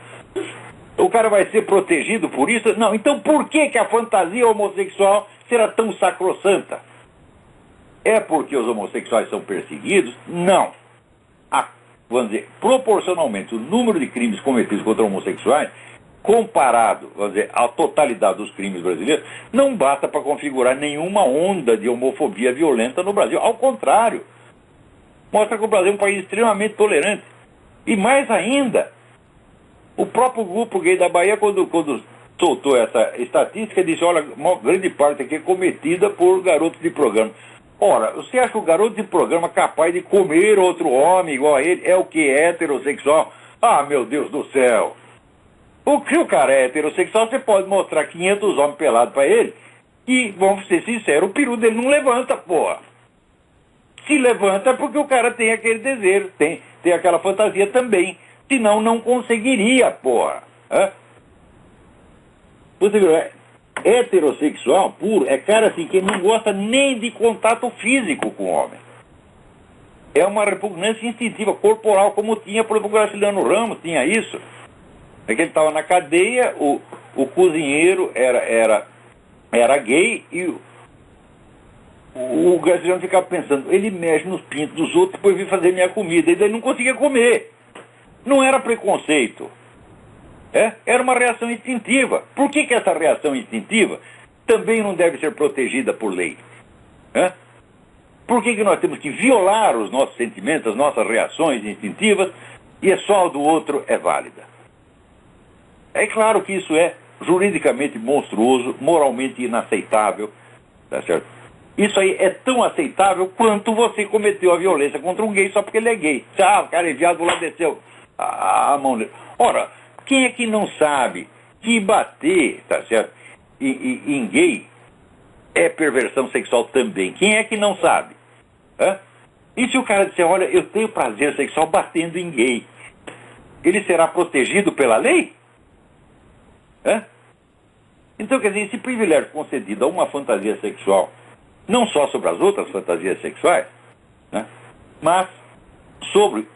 O cara vai ser protegido por isso? Não, então por que a fantasia homossexual será tão sacrossanta? É porque os homossexuais são perseguidos? Não. Vamos dizer, proporcionalmente, o número de crimes cometidos contra homossexuais, comparado, vamos dizer, à totalidade dos crimes brasileiros, não basta para configurar nenhuma onda de homofobia violenta no Brasil. Ao contrário, mostra que o Brasil é um país extremamente tolerante. E mais ainda, o próprio grupo gay da Bahia, quando soltou essa estatística, disse, olha, uma grande parte aqui é cometida por garotos de programa. Ora, você acha que o garoto de programa capaz de comer outro homem igual a ele é o que é heterossexual? Ah, meu Deus do céu! Se o cara é heterossexual, você pode mostrar 500 homens pelados pra ele e, vamos ser sinceros, o peru dele não levanta, porra. Se levanta é porque o cara tem aquele desejo, tem aquela fantasia também. Senão não conseguiria, porra. Você viu, heterossexual puro é cara assim que não gosta nem de contato físico com o homem. É uma repugnância instintiva, corporal, como tinha, por exemplo, o Graciliano Ramos, tinha isso. É que ele estava na cadeia, o cozinheiro era gay e o Graciliano ficava pensando, ele mexe nos pintos dos outros, depois vem fazer minha comida, e daí não conseguia comer. Não era preconceito. Era uma reação instintiva. Por que essa reação instintiva também não deve ser protegida por lei? Por que nós temos que violar os nossos sentimentos, as nossas reações instintivas, e só a do outro é válida? É claro que isso é juridicamente monstruoso, moralmente inaceitável, tá certo? Isso aí é tão aceitável quanto você cometeu a violência contra um gay só porque ele é gay. Ah, o cara é viado, lá desceu a mão dele. Ora, quem é que não sabe que bater, tá certo, em gay é perversão sexual também? Quem é que não sabe? Hã? E se o cara disser, olha, eu tenho prazer sexual batendo em gay, ele será protegido pela lei? Hã? Então, quer dizer, esse privilégio concedido a uma fantasia sexual, não só sobre as outras fantasias sexuais, né, mas sobre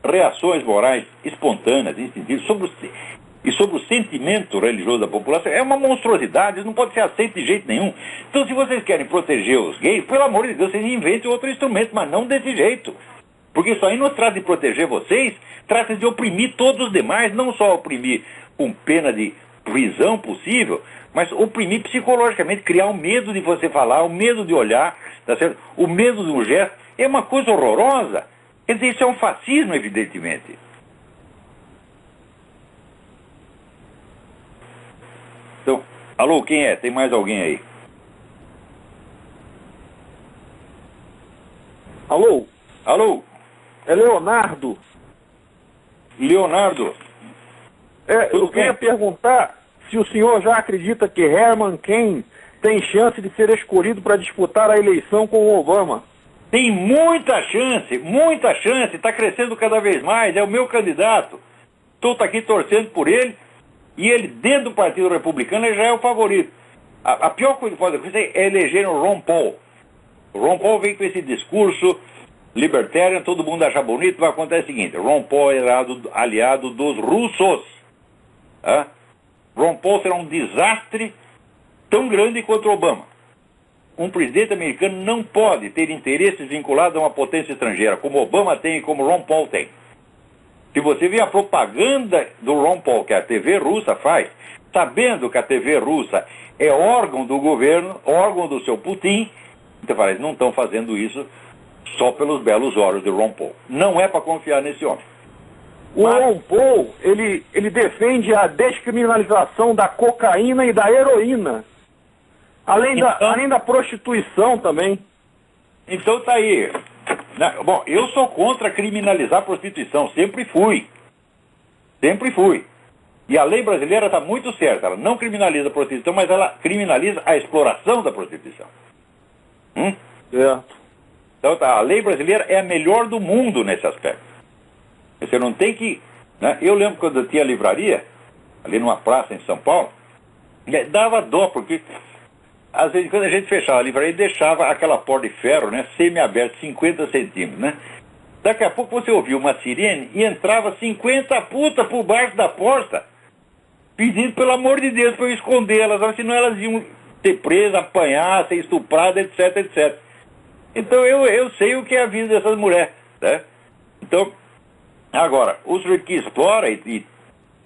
reações morais espontâneas, instintivas, e sobre o sentimento religioso da população, é uma monstruosidade, isso não pode ser aceito de jeito nenhum. Então, se vocês querem proteger os gays, pelo amor de Deus, vocês inventem outro instrumento, mas não desse jeito. Porque isso aí não trata de proteger vocês, trata de oprimir todos os demais, não só oprimir com pena de prisão possível, mas oprimir psicologicamente, criar o medo de você falar, o medo de olhar, tá certo? O medo de um gesto, é uma coisa horrorosa. Quer dizer, isso é um fascismo, evidentemente. Então, alô, quem é? Tem mais alguém aí? Alô? Alô? É Leonardo. Leonardo? Eu queria perguntar se o senhor já acredita que Herman Cain tem chance de ser escolhido para disputar a eleição com o Obama. Tem muita chance, está crescendo cada vez mais, é o meu candidato. Estou aqui torcendo por ele, e ele, dentro do Partido Republicano, ele já é o favorito. A pior coisa que pode acontecer é eleger o Ron Paul. O Ron Paul vem com esse discurso libertarian, todo mundo acha bonito, vai acontecer o seguinte: Ron Paul é aliado dos russos. Ron Paul será um desastre tão grande quanto Obama. Um presidente americano não pode ter interesses vinculados a uma potência estrangeira, como Obama tem e como Ron Paul tem. Se você vê a propaganda do Ron Paul que a TV russa faz, sabendo que a TV russa é órgão do governo, órgão do seu Putin, então fala, eles não estão fazendo isso só pelos belos olhos de Ron Paul. Não é para confiar nesse homem. O Ron Paul, ele defende a descriminalização da cocaína e da heroína. Além da prostituição também. Então tá aí. Bom, eu sou contra criminalizar a prostituição, sempre fui. Sempre fui. E a lei brasileira está muito certa, ela não criminaliza a prostituição, mas ela criminaliza a exploração da prostituição. Certo. Então tá, a lei brasileira é a melhor do mundo nesse aspecto. Você não tem que... Né? Eu lembro quando eu tinha livraria, ali numa praça em São Paulo, dava dó, porque às vezes quando a gente fechava a livraria, deixava aquela porta de ferro, né, semi-aberta, 50 centímetros, né? Daqui a pouco você ouvia uma sirene e entrava 50 putas por baixo da porta, pedindo pelo amor de Deus para eu escondê-las, senão elas iam ser presas, apanhar, ser estupradas, etc, etc. Então eu sei o que é a vida dessas mulheres, né? Então, agora, o sujeito que explora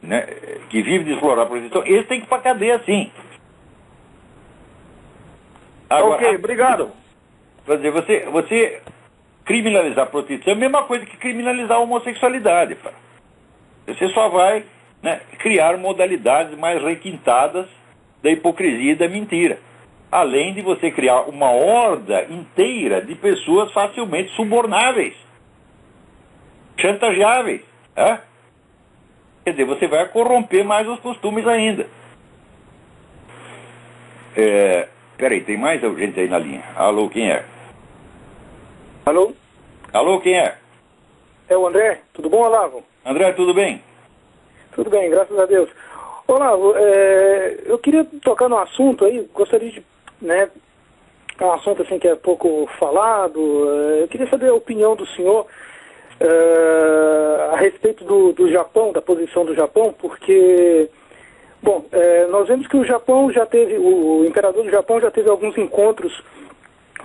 né, que vive de explorar a prostituição, esse tem que ir para cadeia, sim. Agora, ok, obrigado. Quer dizer, você criminalizar a prostituição é a mesma coisa que criminalizar a homossexualidade. Cara. Você só vai, né, criar modalidades mais requintadas da hipocrisia e da mentira. Além de você criar uma horda inteira de pessoas facilmente subornáveis, chantageáveis. Quer dizer, você vai corromper mais os costumes ainda. Peraí, tem mais gente aí na linha. Alô, quem é? Alô? Alô, quem é? É o André. Tudo bom, Olavo? André, tudo bem? Tudo bem, graças a Deus. Olavo, eu queria tocar no assunto aí, gostaria de, né, é um assunto assim que é pouco falado, eu queria saber a opinião do senhor a respeito do Japão, da posição do Japão, porque, bom, nós vemos que o Japão já teve, o imperador do Japão já teve alguns encontros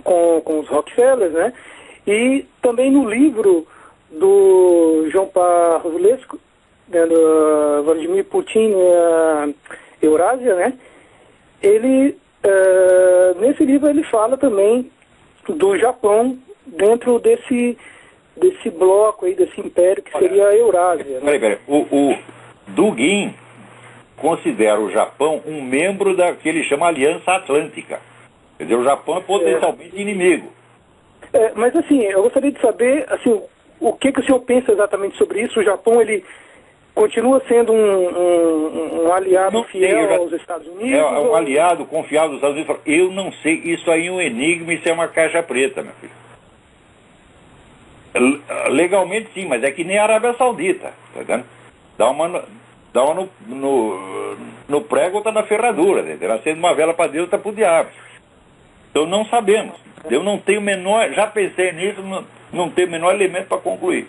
com os Rockefellers, né, e também no livro do João Pavlovsky, do Vladimir Putin, Eurásia, né, ele, nesse livro ele fala também do Japão dentro desse bloco aí, desse império que seria a Eurásia. Né? Peraí. O Dugin considera o Japão um membro da que ele chama Aliança Atlântica. Quer dizer, o Japão é potencialmente inimigo. Mas assim, eu gostaria de saber assim, o que o senhor pensa exatamente sobre isso. O Japão, ele continua sendo um aliado fiel aos Estados Unidos? É um aliado confiável dos Estados Unidos. Eu não sei, isso aí é um enigma, isso é uma caixa preta, meu filho. Legalmente sim, mas é que nem a Arábia Saudita, tá entendendo? Dá uma no prego ou tá na ferradura, entendeu? Acende uma vela para Deus, tá pro diabo. Então não sabemos. Eu não tenho o menor, já pensei nisso, não tenho o menor elemento para concluir.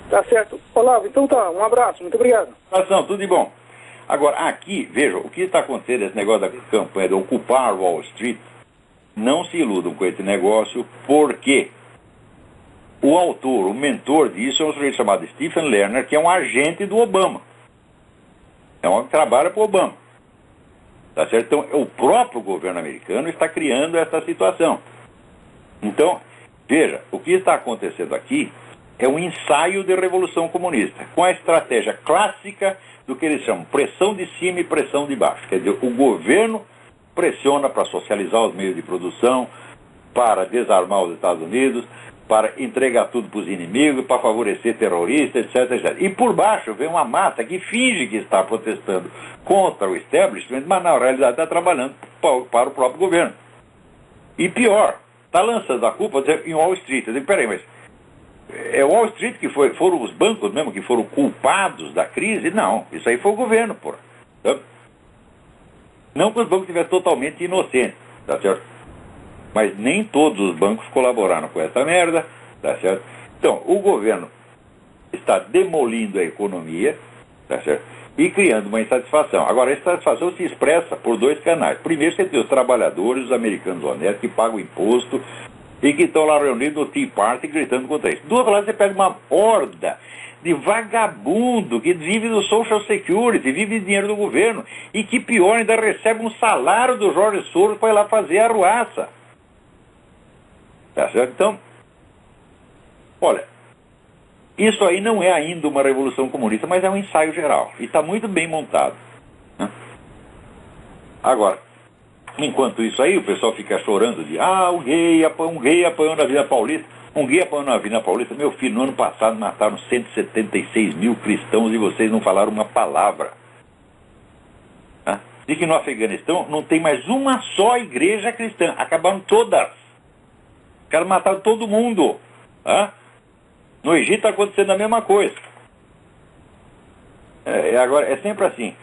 Tá certo. Olavo, então tá, um abraço, muito obrigado. Tudo de bom. Agora, aqui, veja, o que está acontecendo, esse negócio da campanha de ocupar Wall Street, não se iludam com esse negócio, porque o autor, o mentor disso é um sujeito chamado Stephen Lerner, que é um agente do Obama. É um que trabalha para o Obama. Tá certo? Então, o próprio governo americano está criando essa situação. Então, veja, o que está acontecendo aqui é um ensaio de revolução comunista, com a estratégia clássica do que eles chamam pressão de cima e pressão de baixo. Quer dizer, o governo pressiona para socializar os meios de produção, para desarmar os Estados Unidos, para entregar tudo para os inimigos, para favorecer terroristas, etc, etc. E por baixo vem uma massa que finge que está protestando contra o establishment, mas na realidade está trabalhando para o próprio governo. E pior, está lançando a culpa em Wall Street. Eu digo, peraí, mas é Wall Street que foram os bancos mesmo que foram culpados da crise? Não, isso aí foi o governo, porra. Tá? Não que os bancos estivessem totalmente inocentes, tá certo? Mas nem todos os bancos colaboraram com essa merda, tá certo? Então, o governo está demolindo a economia, tá certo? E criando uma insatisfação. Agora, essa insatisfação se expressa por dois canais. Primeiro, você tem os trabalhadores, os americanos honestos, que pagam imposto e que estão lá reunidos no Tea Party gritando contra isso. Do outro lado, você pega uma horda de vagabundo que vive do Social Security, vive de dinheiro do governo e que, pior, ainda recebe um salário do Jorge Soros para ir lá fazer a arruaça. Tá certo? Então, olha, isso aí não é ainda uma revolução comunista, mas é um ensaio geral. E está muito bem montado. Né? Agora, enquanto isso aí, o pessoal fica chorando de um gay apanhou na Avenida Paulista. Um gay apanhou na Avenida Paulista. Meu filho, no ano passado mataram 176 mil cristãos e vocês não falaram uma palavra. Né? De que no Afeganistão não tem mais uma só igreja cristã. Acabaram todas. Os caras mataram todo mundo. Né? No Egito está acontecendo a mesma coisa. Agora, é sempre assim.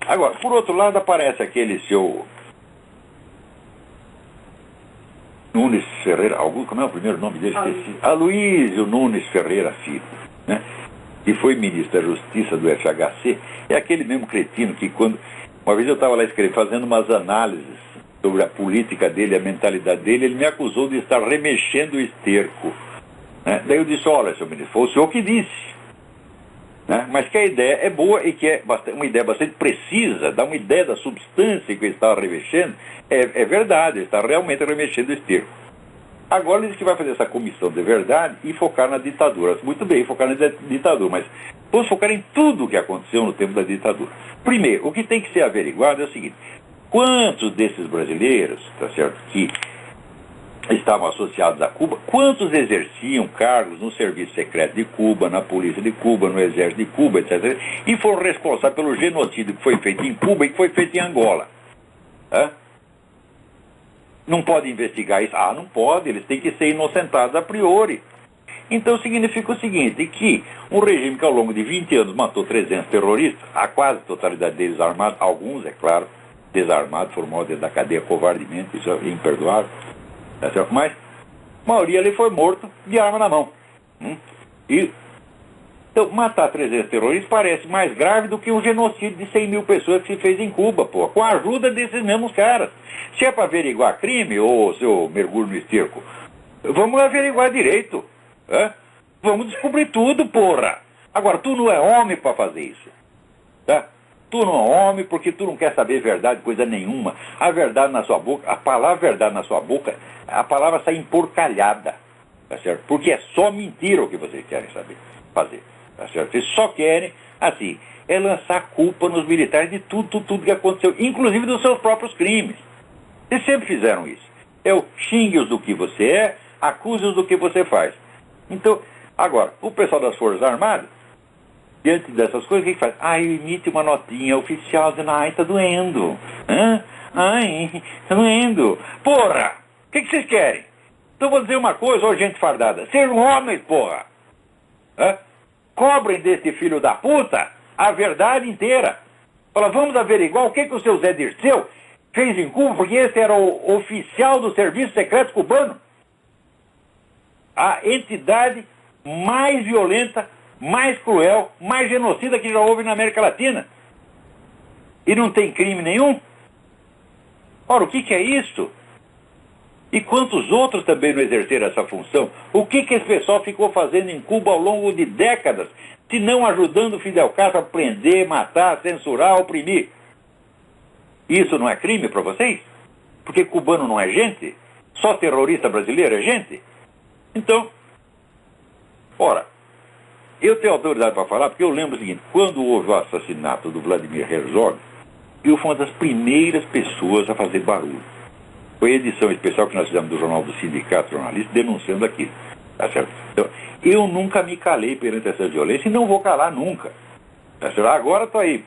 Agora, por outro lado, aparece aquele seu Nunes Ferreira, como é o primeiro nome dele? Esqueci. Aloysio Nunes Ferreira Filho, né? Que foi ministro da Justiça do FHC. É aquele mesmo cretino que uma vez eu estava lá fazendo umas análises sobre a política dele, a mentalidade dele, ele me acusou de estar remexendo o esterco. Né? Daí eu disse, olha, senhor ministro, foi o senhor que disse. Né? Mas que a ideia é boa e que é uma ideia bastante precisa, dá uma ideia da substância que ele estava remexendo, é verdade, ele está realmente remexendo o esterco. Agora ele diz que vai fazer essa comissão de verdade e focar na ditadura. Muito bem, focar na ditadura, mas vamos focar em tudo o que aconteceu no tempo da ditadura. Primeiro, o que tem que ser averiguado é o seguinte, quantos desses brasileiros, tá certo, que estavam associados a Cuba, quantos exerciam cargos no serviço secreto de Cuba, na polícia de Cuba, no exército de Cuba, etc., e foram responsáveis pelo genocídio que foi feito em Cuba e que foi feito em Angola. Hã? Não pode investigar isso? Não pode, eles têm que ser inocentados a priori. Então significa o seguinte, que um regime que ao longo de 20 anos matou 300 terroristas, a quase totalidade deles armados, alguns, é claro, desarmados, foram mortos dentro da cadeia covardemente, isso é imperdoável. Mas a maioria ali foi morto de arma na mão. Então, matar 300 terroristas parece mais grave do que um genocídio de 100 mil pessoas que se fez em Cuba, com a ajuda desses mesmos caras. Se é para averiguar crime, ou seu mergulho no esterco, vamos averiguar direito. Vamos descobrir tudo, porra. Agora, tu não é homem para fazer isso. Tá? Tu não é homem porque tu não quer saber verdade, coisa nenhuma. A verdade na sua boca, a palavra verdade na sua boca, a palavra sai emporcalhada, tá certo? Porque é só mentira o que vocês querem fazer, tá certo? Vocês só querem, assim, lançar culpa nos militares de tudo que aconteceu, inclusive dos seus próprios crimes. Eles sempre fizeram isso. Xingue-os do que você é, acuse-os do que você faz. Então, agora, o pessoal das Forças Armadas, diante dessas coisas, o que faz? Emite uma notinha oficial dizendo, tá doendo. Tá doendo. Porra! O que vocês querem? Então vou dizer uma coisa, ó, gente fardada. Sejam homens, porra! Cobrem desse filho da puta a verdade inteira. Fala, vamos averiguar o que o seu Zé Dirceu fez em Cuba, porque esse era o oficial do Serviço Secreto Cubano. A entidade mais violenta, mais cruel, mais genocida que já houve na América Latina. E não tem crime nenhum? Ora, o que é isso? E quantos outros também não exerceram essa função? O que esse pessoal ficou fazendo em Cuba ao longo de décadas, se não ajudando Fidel Castro a prender, matar, censurar, oprimir? Isso não é crime para vocês? Porque cubano não é gente? Só terrorista brasileiro é gente? Então, ora, eu tenho autoridade para falar, porque eu lembro o seguinte, quando houve o assassinato do Vladimir Herzog, eu fui uma das primeiras pessoas a fazer barulho. Foi a edição especial que nós fizemos do Jornal do Sindicato Jornalista denunciando aquilo. Tá certo? Então, eu nunca me calei perante essa violência e não vou calar nunca. Tá certo? Agora estou aí.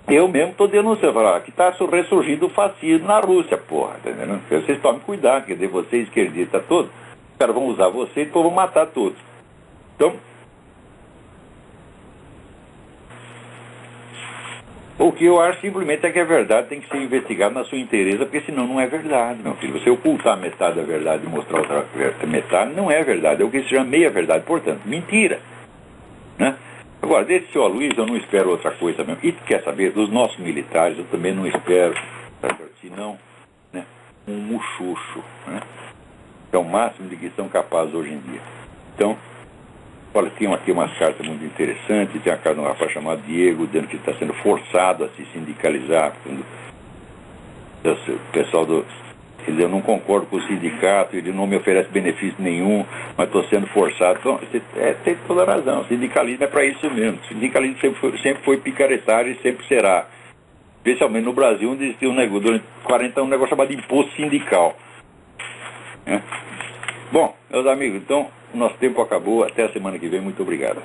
Eu mesmo estou denunciando. Que está ressurgindo o fascismo na Rússia, porra. Tá entendendo? Vocês tomem cuidado, quer dizer, vocês esquerdistas todos, os caras vão usar vocês e depois vão matar todos. Então, o que eu acho simplesmente é que a verdade tem que ser investigada na sua inteireza, porque senão não é verdade, meu filho. Você ocultar metade da verdade e mostrar outra metade não é verdade. É o que se chama meia-verdade, portanto, mentira. Né? Agora, desse senhor Luiz, eu não espero outra coisa mesmo. E quer saber, dos nossos militares, eu também não espero, senão, né, um muxuxo, né? Que é o máximo de que são capazes hoje em dia. Então, olha, tem aqui umas cartas muito interessantes. Tem a carta de um rapaz chamado Diego, dizendo que está sendo forçado a se sindicalizar. O pessoal do... Quer dizer, eu não concordo com o sindicato, ele não me oferece benefício nenhum, mas estou sendo forçado. Então, tem toda a razão. O sindicalismo é para isso mesmo. O sindicalismo sempre foi picaretário e sempre será. Especialmente no Brasil, onde existia durante 40 anos um negócio chamado imposto sindical. Bom, meus amigos, então, o nosso tempo acabou. Até a semana que vem. Muito obrigado.